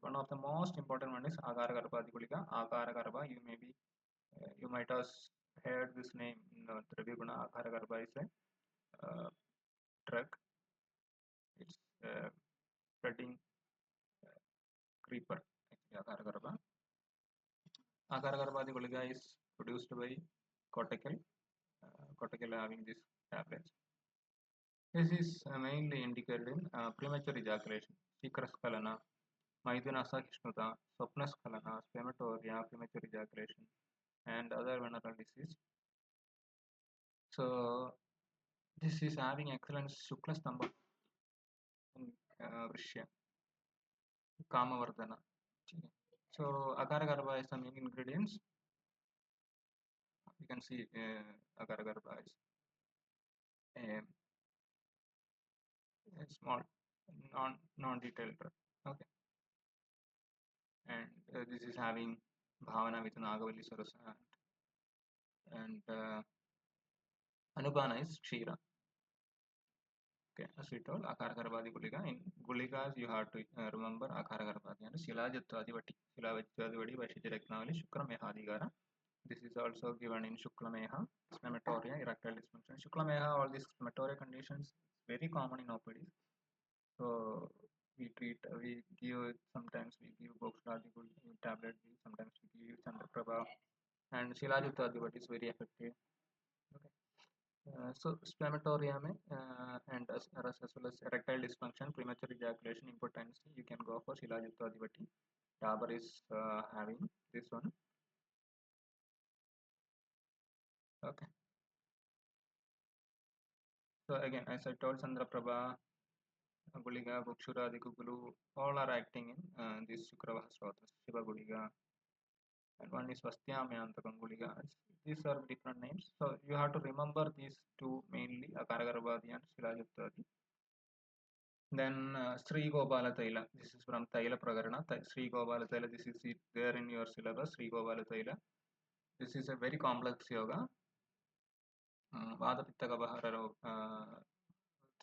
one of the most important one is Agara Garbha Gulika. Agara Garbha, you might have heard this name in Dravi Guna. Agara Garbha is a drug. It's spreading creeper. Agara Garbha. Agara Garbha Gulika is produced by Kottakkal. Kottakkal having these tablets. This is mainly indicated in premature ejaculation, Shikraskalana, Maidunasa Kishnuta, Swapnaskalana, spermatoria, premature ejaculation, and other venereal disease. So this is having excellent Shukla Stamba in Vrishya, Kamavardhana. So Agara Garbha is the main ingredients. You can see Agara Garbha is a small, non-detailed drug. Okay. And this is having Bhavana with Nagavalli Sarasa, and Anupana is Kshira. Okay, as we told, Akara Garbhadi Gulika. In Gulikas, you have to remember Akara Garbhadi and Shilajatadivati, Shilavajadivadi, Vashijaraknavali, Shukramehadigara. This is also given in Shuklameha, spermatoria, erectile dysfunction. Shuklameha, all these spermatoria conditions, very common in OPDs. So we give, sometimes we give Bokshadi tablet, sometimes we give Chandraprabha, and Shilajatadivati is very effective. Okay. So spermatoria and as well as erectile dysfunction, premature ejaculation, impotency, you can go for Shilajatadivati. Dabur is having this one. Okay. So again, as I told, Chandraprabha, Guliga, Bhukshura, Digugulu, all are acting in this Shukravaha Srotas, Shiva Guliga, and one is Vastyamyantakam Guliga. These are different names. So you have to remember these two mainly, Akaragarbhadi and Shilajatadi. Then Sri Gopala Taila. This is from Taila Prakarana. Sri Gopala Taila. This is there in your syllabus. Sri Gopala Taila. This is a very complex yoga. Vada Pitta Kabahara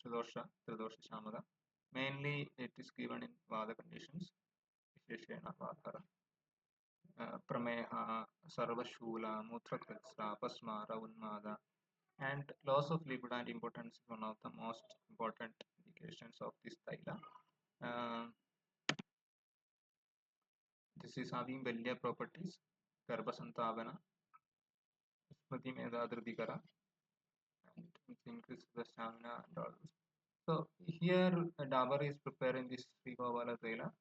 Tridosha Shamada. Mainly it is given in Vada conditions. Visheshena Vadhara. Prameha, Sarvashula, Mutrakritsa, Pasmara, Unmada. And loss of libido and impotence is one of the most important indications of this Taila. This is having Balya properties, Garbhasantavana, Smriti Medha Dhrutikara, and it increases the stamina and all this. So here Dabur is preparing this Sri Govala Taila.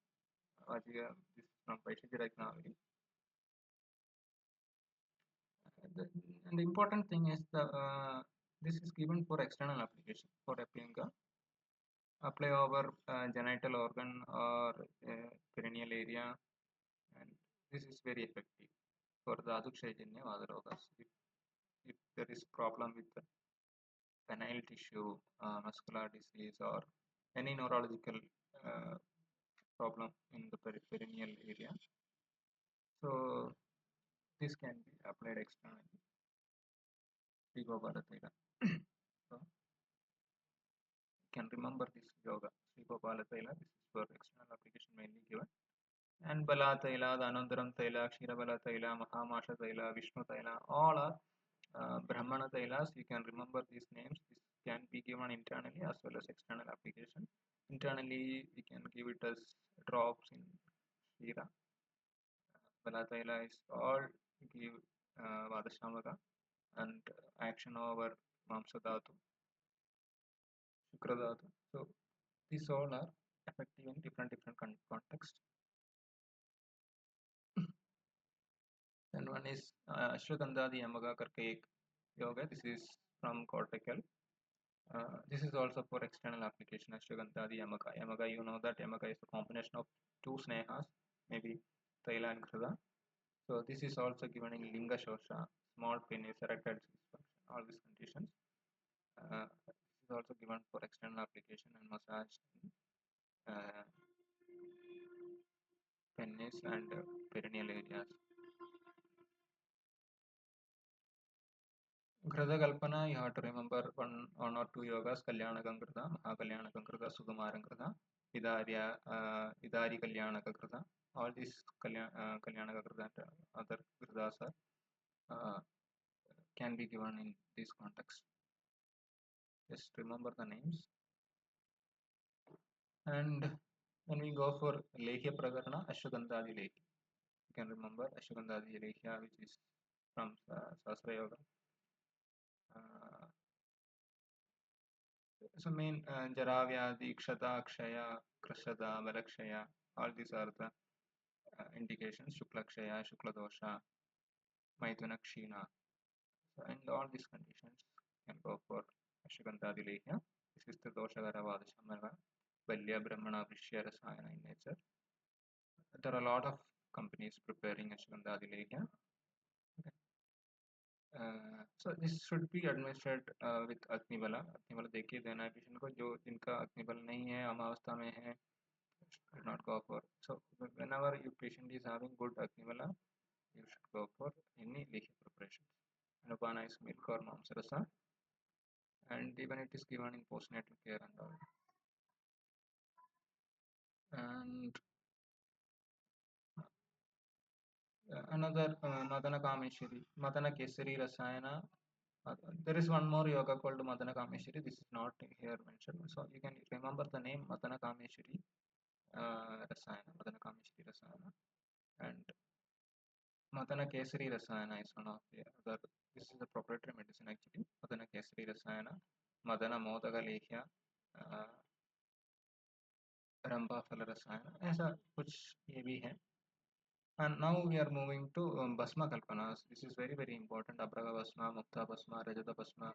This is from Vaishnavi Ragnavali. And the important thing is this is given for external application for Apinga. Apply over genital organ or perineal area, and this is very effective for the Adukshajanya Vadarogas. If there is problem with the penile tissue, muscular disease, or any neurological uh, problem in the perineal area, so this can be applied externally. So can remember this yoga. Sri Gopala Taila, this is for external application mainly given. And Bala Taila, the Anandaram Taila, Kshira Bala Taila, Mahamasha Taila, Vishnu Taila, all are Brahmana Tailas. You can remember these names. This can be given internally as well as external application. Internally, we can give it as drops in Kshira. Bala Taila is all give Vadashamaka and action over Mamsa Dhatu, Shukra Dhatu. So these all are effective in different contexts. And one is Ashwagandha Yamaga Karka ek yoga. This is from cortical. This is also for external application. Ashwagandha Yamaga. Yamaga, you know that Yamaga is a combination of two snehas, maybe Taila and Krida. So this is also given in Linga Shosha, small penis, erectile dysfunction, all these conditions. This is also given for external application and massage in penis and perineal areas. Grada Kalpana, you have to remember one or two yogas, Kalyana Gangrada, Mahakalyana Gangrada, Sukumaran Grada, Idari Kalyana Grada. All these Kalyana Grada and other Gradas are, can be given in this context. Just remember the names. And when we go for Lekhya Prakarana, Ashwagandhadi Lekhya. You can remember Ashwagandhadi Lekhya, which is from Sastra Yoga. So main Jaravyadi, Kshata, Kshaya, Krashada, Balakshaya, all these are the indications. Shuklakshaya, Shukladosha, Maithuna Kshina. So in all these conditions can go for Ashwagandhadi Lekhya. This is the Doshagara Vadashamara, Balya Brahmana Vrishya Rasayana in nature. There are a lot of companies preparing Ashwagandhadi Lekhya. Okay. So this should be administered with Agni Bala. Agni Bala देखिए देना है patient को जो जिनका Agni Bala नहीं है अमावस्था में है should not go for. So whenever your patient is having good Agni Bala, you should go for any Lekhya preparations. Anupana is milk or Mamsarasa, and even it is given in postnatal care and all. And another Madana Kameshwari, Madana Kesari Rasayana. There is one more yoga called Madana Kameshwari. This is not here mentioned. So you can remember the name Madana Kameshwari Rasayana, Madana Kameshwari Rasayana. And Madana Kesari Rasayana is one of the other. This is a proprietary medicine actually. Madana Kesari Rasayana, Madana Modaga Lekhya, Ramba Phala Rasayana. ऐसा कुछ ये भी है. And now we are moving to Bhasma Kalpanas. This is very very important. Abraga Bhasma, Mukta Bhasma, Rajata Bhasma.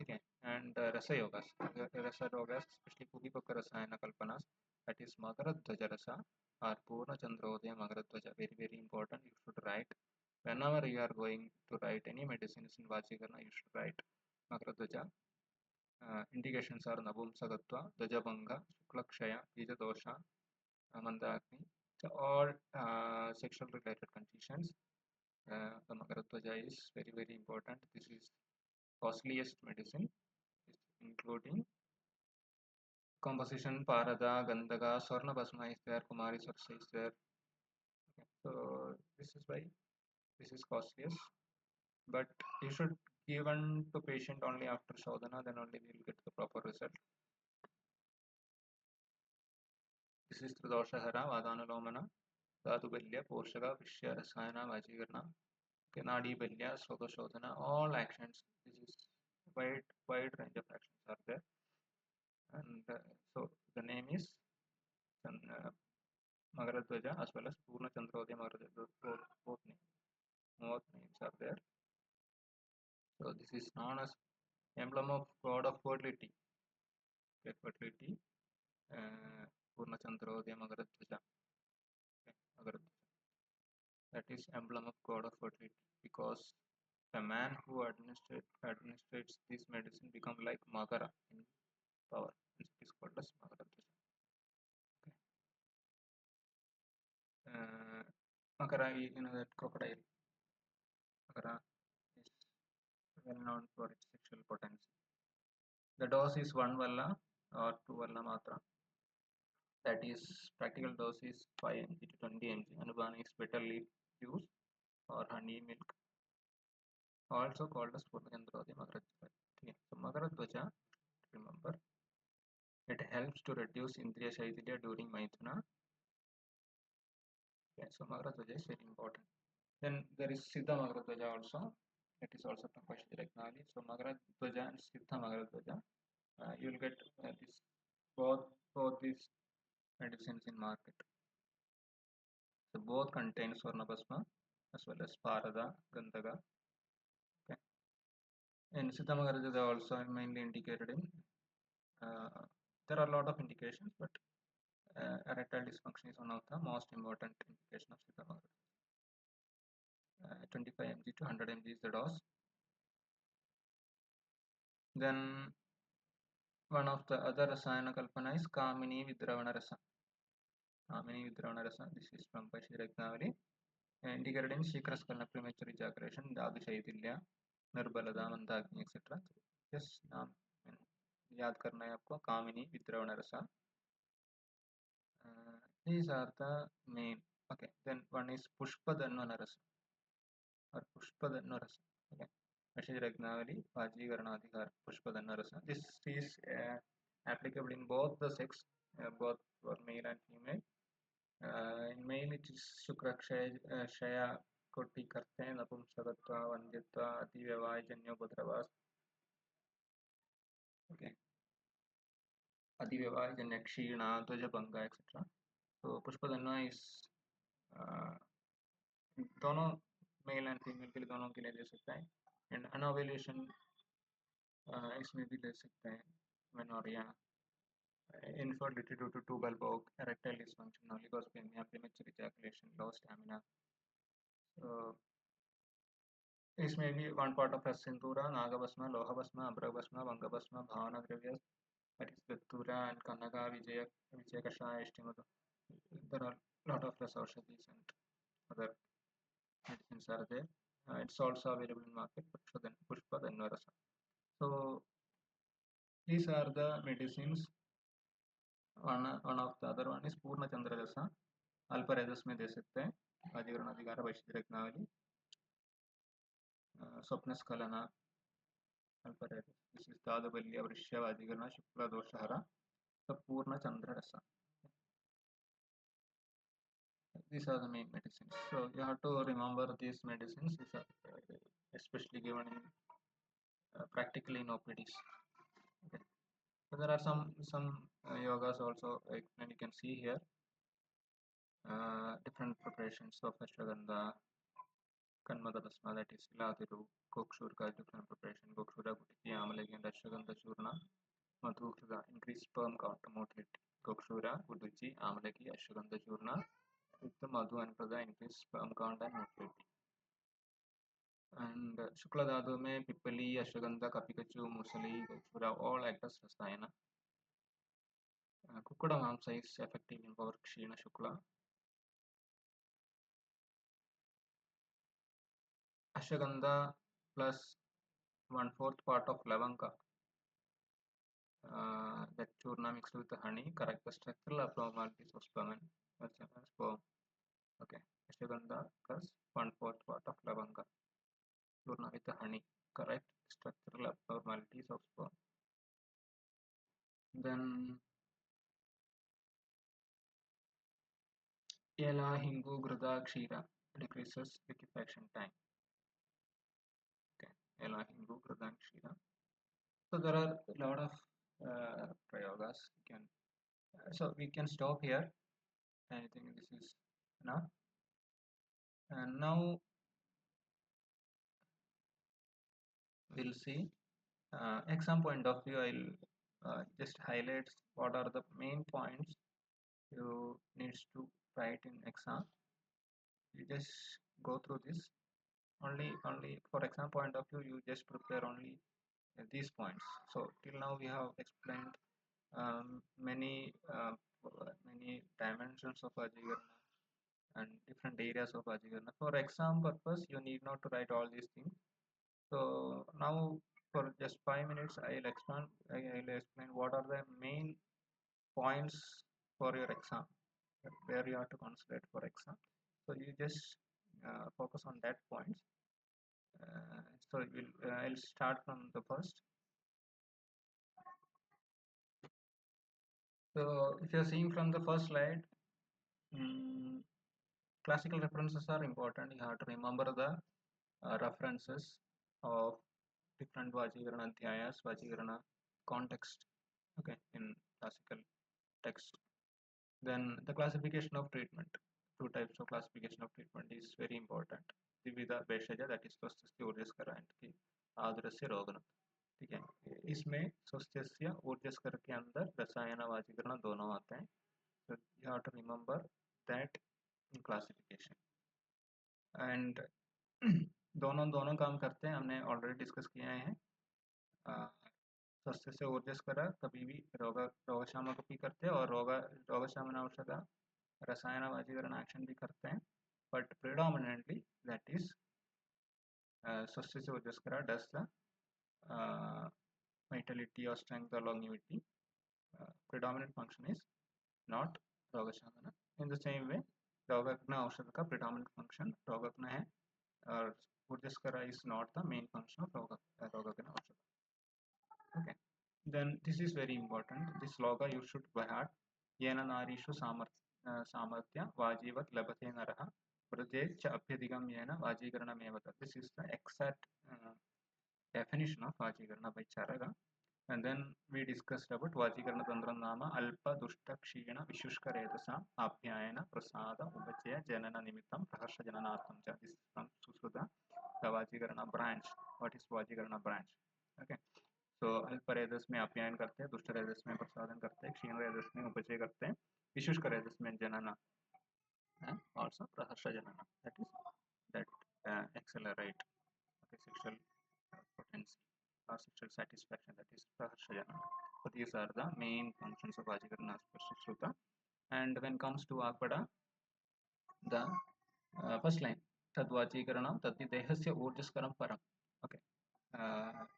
Okay. And Rasa Yogas. Rasa Yogas, especially Pudipaka Rasayana Kalpanas. That is Magaradhvaja Rasa or Purna Chandrodaya Magaradhvaja. Very very important. You should write. Whenever you are going to write any medicines in Vajikarana, you should write Magaradhvaja. Indications are Nabumsagatva, Dajabanga, Shuklakshaya, Bijadosha, Mandagni. So all sexual related conditions. The Magaradhvaja is very very important. This is costliest medicine, including composition Parada, Gandaga, Swarna Bhasma is there, Kumari Sarsa is there. Okay. So this is why this is costliest. But you should given to patient only after Shodhana, then only we will get the proper result. This is Tridoshahara, Vadanulomana. Dhatubalya, Poshaka, Vishya, Rasayana, Vajikarana, Nadi-balya, Srodoshodhana, all actions. This is wide range of actions are there. And so the name is Magaradhwaja as well as Purna Chandrodaya Magaradhwaja, both names are there. So this is known as emblem of god of fertility. Okay, fertility, Purna Chandrodaya Magaradhwaja. Okay, that is emblem of god of fertility, because the man who administrates this medicine become like Magara in power. It is called as Magaradhwaja. Okay. Magara, you know that crocodile. Magara is well known for its sexual potency. The dose is 1 valla or 2 valla matra. That is, practical dose is 5 mg to 20 mg. Anubana is better leaf juice or honey milk, also called as Purnachandrodaya Magaradhwaja. Okay. So Magaradhwaja, remember, it helps to reduce Indriya Shaithilya during Maithuna. Okay, so Magaradhwaja is very important. Then there is Siddha Magaradhwaja also. It is also from Vajikarana. So Magaradhwaja and Siddha Magaradhwaja, you will get this both these medicines in market. So both contain Swarnabhasma as well as Parada, Gandhaga. Okay. And Siddha Magaradhwaja also mainly indicated in, there are a lot of indications, but erectile dysfunction is one of the most important indication of Siddha Magaradhwaja. 25 mg to 100 mg is the dose. Then one of the other Rasayana Kalpana is Kamini Vidravana Rasa. Kamini Vidravana Rasa, this is from Vajikarana. Indicated in Shikraskalana, premature ejaculation, Dhatu Shaithilya, Nirbalada, Mandagni, etc. Yes, याद करना है आपको कामिनी विद्रवण रसा. These are the main. Okay, then one is Pushpadanvana rasa or Pushpadanva rasa. Okay, Vajikarana, Vajikarana, Pushpadanva rasa. This is applicable in both the sex, both for male and female. In male it is Shukrakshaya Koti Karte Napumsagatva Vandyatva Ativyavai Janyopadravas. Okay. Ativyavai Janyakshina Dvajabhanga, etc. So Pushpadanva is दोनों male and female के लिए दोनों के लिए दे सकता है. And अनोवुलेशन इसमें भी दे सकते हैं. मेनोरिया, infertility due to tubal bulk, erectile dysfunction, oligospermia, premature ejaculation, low stamina. So इसमें भी one part of Rasindura, Nagabhasma, Lohabhasma, Abrabhasma, Vangabhasma, Bhavana Dravyas, that is Dattura and Kanaga, Vijayakashaya, Ishtimadu. There are a lot of Rasaushadis and other medicines are there. It's also available in market, Pushpadanva rasa. So these are the medicines. One of the other one is Purna Chandra rasa. Alparedas में दे सकते हैं. Vajikarana अधिकार Vaishidraknavali. Swapnaskalana, Alparedas. This is Dhatubalya, Vrishya, Vajikarana, Shukla Doshahara. The Purna Chandra rasa. These are the main medicines. So you have to remember these medicines. These are especially given in practically in OPDs. Okay. So there are some yogas also, and you can see here different preparations of ashwagandha, kanmadabasma, that is iladiru, gokshurka, different preparation, gokshura, gutiki, amalaki, and ashwagandha churna, madhukrida, increase sperm count, motility, gokshura, guduchi, amalaki, ashwagandha churna, with the madhu and prada, increase sperm count and motility. And Shukla Dhatu mein Pipali, Ashwagandha, Kapikachu, Musali, Gokshura, all act as Rasayana. Kukuda Mamsa is effective in power Kshina Shukla. Ashwagandha plus 1/4 part of Lavanka. That churna mixed with the honey correct the structural abnormalities of sperm. Okay, Ashwagandha plus 1/4 part of Lavanka. Churna with the honey correct structural abnormalities of sperm. Then Yela Hingu Gruda Kshira decreases liquefaction time. Okay, Yela Hingu Gruda Kshira. So there are a lot of prayogas. So we can stop here. I think this is enough. And now we'll see exam point of view. I'll just highlight what are the main points you needs to write in exam. You just go through this. Only for exam point of view, you just prepare only these points. So till now we have explained many dimensions of Vajikarana and different areas of Vajikarana. For exam purpose, you need not to write all these things. So now for just 5 minutes, I'll explain what are the main points for your exam, where you have to concentrate for exam. So you just focus on that points. So I'll start from the first. So if you're seeing from the first slide, classical references are important. You have to remember the references of different Vajikarana Adhyayas, Vajikarana context, okay, in classical text. Then the classification of treatment. Two types of classification of treatment is very important. Divida Beshaja, that is स्वस्थस्य ऊर्जस्कर and आदरस्य रोगन. ठीक है, इसमें स्वस्थस्य ऊर्जस्कर के अंदर रसायन वाजीकरण दोनों आते हैं. So you have to remember that in classification. And दोनों दोनों काम करते हैं, हमने ऑलरेडी डिस्कस किया है. स्वस्थ से ऊर्जस्कर कभी भी रोगशामक भी करते हैं और रोगशामन औषध रसायन वाजीकरण एक्शन भी करते हैं, but predominantly that is स्वस्थ से ऊर्जस्कर does the vitality or strength or longevity. Predominant function is not रोगशामन. In the same way रोगग्न औषध का predominant function रोगग्न है और ऊर्जस्कर is not the main function of रोगग्न औषध. Okay, then this is very important. This sloga you should by heart. येन नारीषु सामर्थ्य वाजीवत् लभते नरः व्रजेत् च अभ्यधिगम्येन वाजीकरणमेव तत्. This is the exact definition of वाजीकरण by Charaga. And then we discussed about वाजीकरण तंत्रं नाम अल्प दुष्ट क्षीण विशुष्क रेतसा आप्यायन प्रसाद उपचय जनन निमित्तं प्रहर्ष जननार्थं च. This is from Susruta, the वाजीकरण branch. What is वाजीकरण branch? Okay. तो अल्प रेदस में आप्यायन करते हैं, दुष्ट रेदस में प्रसादन करते हैं, क्षीण रेदस में उपचय करते हैं, विशुष्क रेदस में जनन and also praharsha janana, that is that accelerate sexual potency or sexual satisfaction, that is praharsha janana. So these are the main functions of Vajikarana as per Sushruta. And when comes to Akpada, the first line tad Vajikaranam tadvi dehasya urjaskaram param. Okay,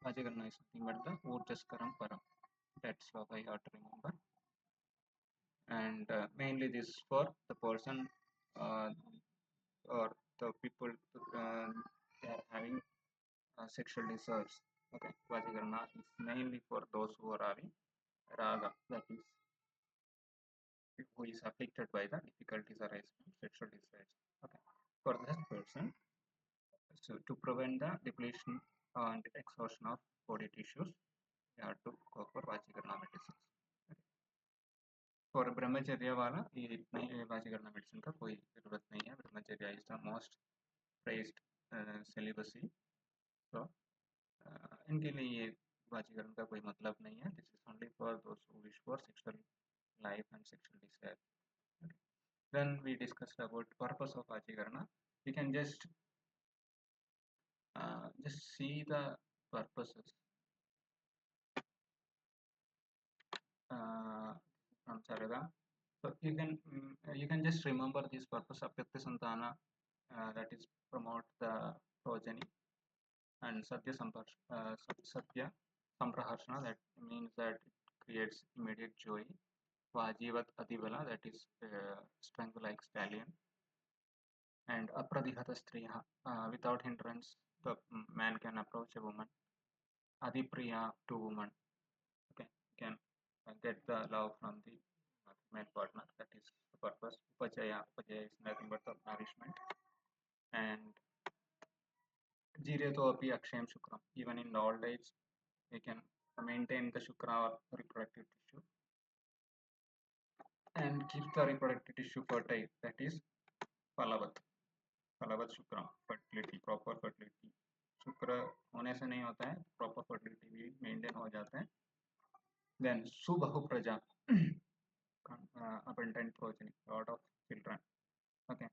Vajikarana is nothing but the urjaskaram param. That's what I have to remember. And mainly this for the person or the people they are having sexual desires. Okay, Vajikarana is mainly for those who are having raga, that is who is afflicted by the difficulties arising from sexual desires. Okay, for that person, so to prevent the depletion and exhaustion of body tissues, you have to go for Vajikarana medicines. Okay. For ब्रह्मचर्य वाला ये वाजीकरण medicine का कोई जरूरत नहीं है. ब्रह्मचर्य is the most praised celibacy. So इनके लिए ये वाजीकरण का कोई मतलब नहीं है. This is only for those who wish for sexual life and sexual desire. Okay. Then we discussed about purpose of Vajikarana. We can just see the purposes from Charada. So you can just remember this purpose of Apyakta Santana, that is promote the progeny, and Satya Sampraharshana, that means that it creates immediate joy. Vajivat Adibala, that is strength like stallion. And Apradihata Striya, without hindrance the man can approach a woman. Adipriya to woman, okay, can get the love from the male partner, that is the purpose. Upajaya is nothing but the nourishment. And Jireto api akshayam shukram. Even in the old age, we can maintain the shukra or reproductive tissue and keep the reproductive tissue fertile. That is palavat. Palawat शुक्र fertility proper fertility शुक्र होने से नहीं होता है proper fertility भी maintain हो जाता है देन सुबहु प्रजा abundant progeny lot of children okay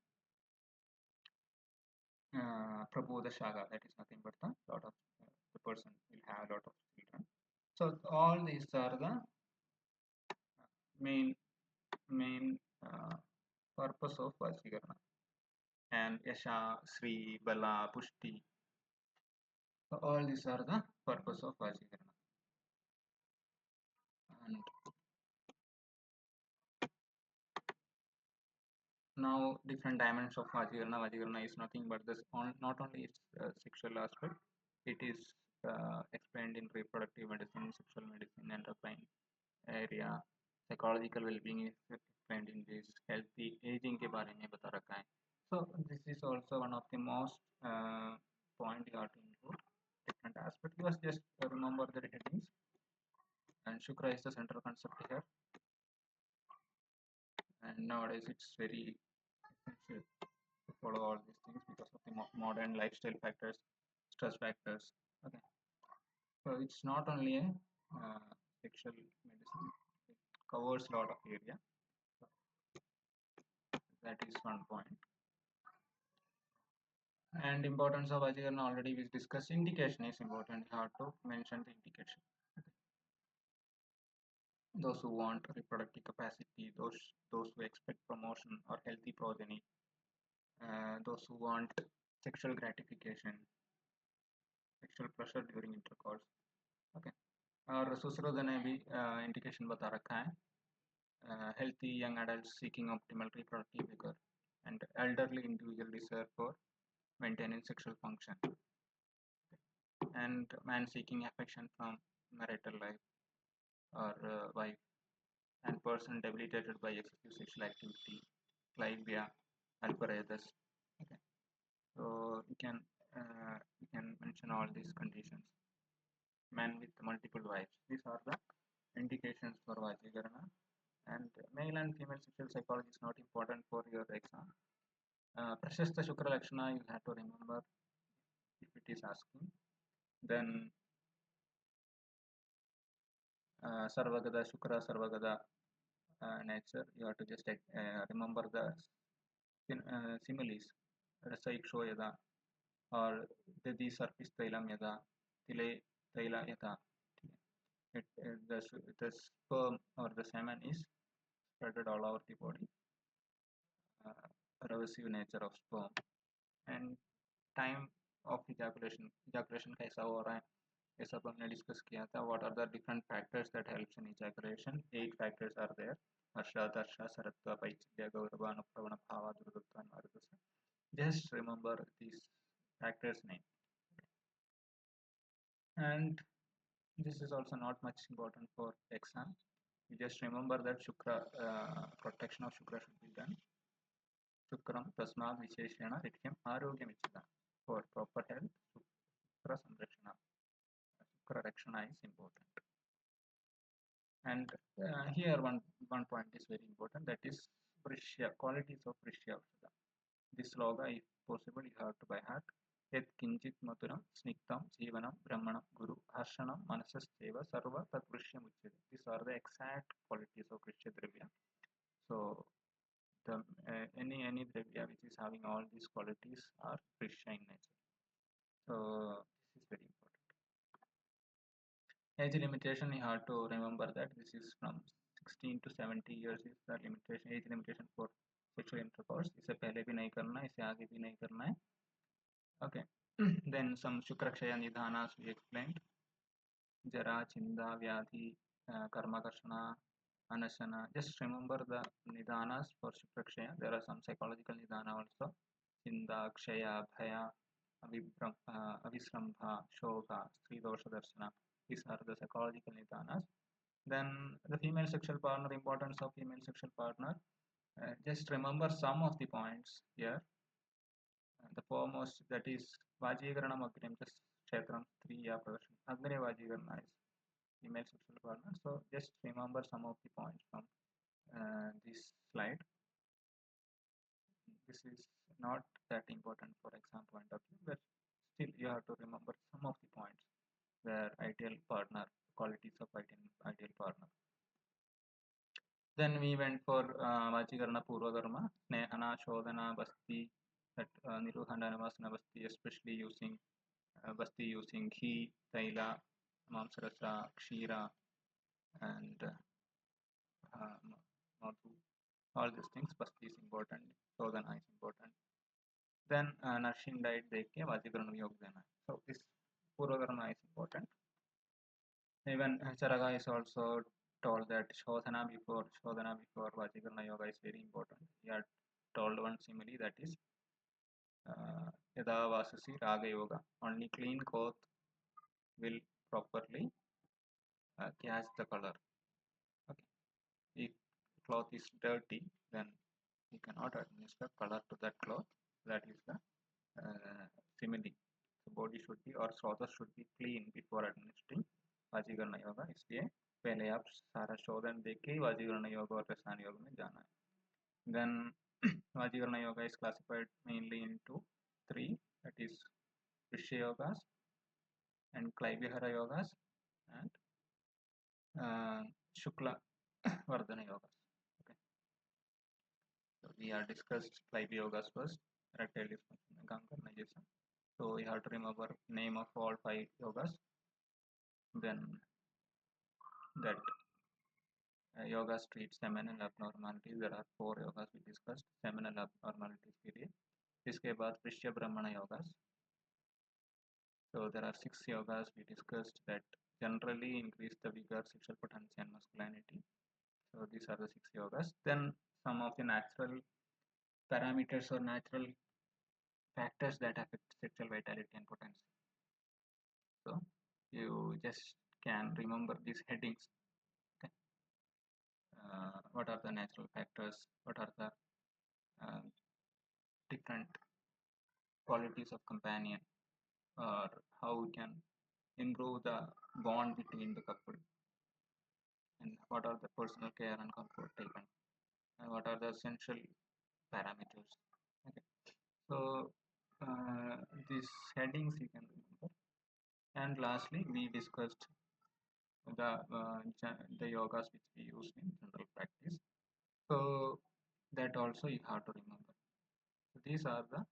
prabodha shaga that is nothing but the lot of the person will have a lot of children so all these are the main purpose of Vajikarana and yasha sri bala pushti so all these are the purpose of Vajikarana and now different dimensions of Vajikarana. Vajikarana is nothing but this not only its sexual aspect, it is explained in reproductive medicine, sexual medicine, endocrine area, psychological well-being is explained in this, healthy aging के बारे में बता रखा है. So this is also one of the most point you have to include different aspects. You just remember the headings. And Shukra is the central concept here. And nowadays it's very essential to follow all these things because of the modern lifestyle factors, stress factors. Okay, so it's not only a sexual medicine; it covers a lot of area. So that is one point. And importance of Vajikarana already we discussed. Indication is important. You have to mention the indication. Okay. Those who want reproductive capacity, those who expect promotion or healthy progeny, those who want sexual gratification, sexual pleasure during intercourse. Okay. और सुश्रुत ने भी indication बता रखा है healthy young adults seeking optimal reproductive vigor and elderly individual desire for maintaining sexual function and man seeking affection from marital life or wife and person debilitated by excessive sexual activity clivia alparathus okay so you can mention all these conditions man with multiple wives these are the indications for Vajikarana and male and female sexual psychology is not important for your exam. Prashasta Shukra Lakshana you have to remember if it is asking. Then Sarvagada Shukra Sarvagada nature you have to just remember the similes. Rasaiksho Yada or Didi Sarpis Tailam Yada Tile Taila Yada. The sperm or the semen is spread all over the body. Pervasive nature of sperm and time of ejaculation कैसा हो रहा है ये सब हमने discuss किया था what are the different factors that helps in ejaculation 8 factors are there Harsha दर्शा सरत्व पैचिल्य गौरव अनुप्रवण भाव दुर्गत्व अनुर्गस just remember these factors name and this is also not much important for exam you just remember that shukra protection of shukra should be done shukram tasmad visheshena rityam arogyam for proper health shukra samrakshana shukra rakshana is important and here one point is very important that is Vrishya, qualities of Vrishya this sloga if possible you have to by heart yat kinchit maturam sniktam jeevanam brahmanam guru harshanam manasasteva sarva tat Vrishya uchyate these are the exact qualities of Vrishya dravya so the any dravya which is having all these qualities are Vrishya in nature so this is very important. Age limitation you have to remember that this is from 16 to 70 years is the limitation age limitation for sexual intercourse इसे पहले भी नहीं करना है इसे आगे भी नहीं करना है okay then some shukrakshaya nidhanas we explained jara chinda vyadhi karmakarshana anashana just remember the nidhanas for shukrakshaya there are some psychological nidhana also chinda kshaya bhaya avisrambha shoga stri dosha darshana these are the psychological nidhanas then the female sexual partner importance of female sexual partner Just remember some of the points here. The foremost, that is Vajikarana Agnim Kshetram 3 Pradarshana. Agni Vajikarana is female sexual partner. So just remember some of the points from this slide. This is not that important for exam point of view, but still you have to remember some of the points where ideal partner, qualities of ideal partner. Then we went for Vajikarana Purvakarma, Snehana, Shodhana, Basti, that Niruhana, Navasana, Basti, especially using Basti using ghee, taila, mamsarasa, kshira, and madhu. All these things, Basti is important, Shodhana is important. Then nourishing diet dekhe Vajikarana Yogdana. So this Purvakarma is important. Even Charaka is also told that Shodhana before Vajikarana Yoga is very important. He had told one simile, that is Yada Vasasi Raga Yoga. Only clean cloth will properly catch the color. Okay. If cloth is dirty, then you cannot administer color to that cloth. That is the simile. The body should be, or Srodha should be clean before administering Vajikarana Yoga. इसलिए पहले आप सारा शोधन देख के Vajikarana Yoga और Rasana Yoga में जाना है. Then Vajikarana Yoga is classified mainly into 3, that is Vrishya Yogas and Klaivihara Yogas and Shukla Vardhana Yogas. Okay. So we have discussed Klaivya Yogas first, erectile dysfunction and concernization. So you have to remember name of all 5 yogas. Then that yogas treat seminal abnormalities. There are 4 yogas we discussed. Seminal abnormalities के लिए. इसके बाद Vrishya Brahmana yogas. So there are 6 yogas we discussed that generally increase the vigor, sexual potency and masculinity. So these are the 6 yogas. Then some of the natural parameters or natural factors that affect sexual vitality and potency. So you just can remember these headings. Okay. What are the natural factors? What are the different qualities of companion, or how we can improve the bond between the couple, and what are the personal care and comfort taken, and what are the essential parameters. Okay. So these headings you can remember. And lastly, we discussed the yogas which we use in general practice. So that also you have to remember. So these are the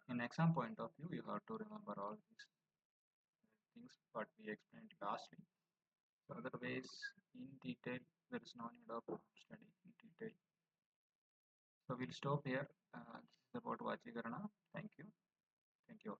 in exam point of view, you have to remember all these things what we explained lastly. So otherwise, in detail, there is no need of study in detail. So we'll stop here. This is about Vajikarana. Thank you. Thank you.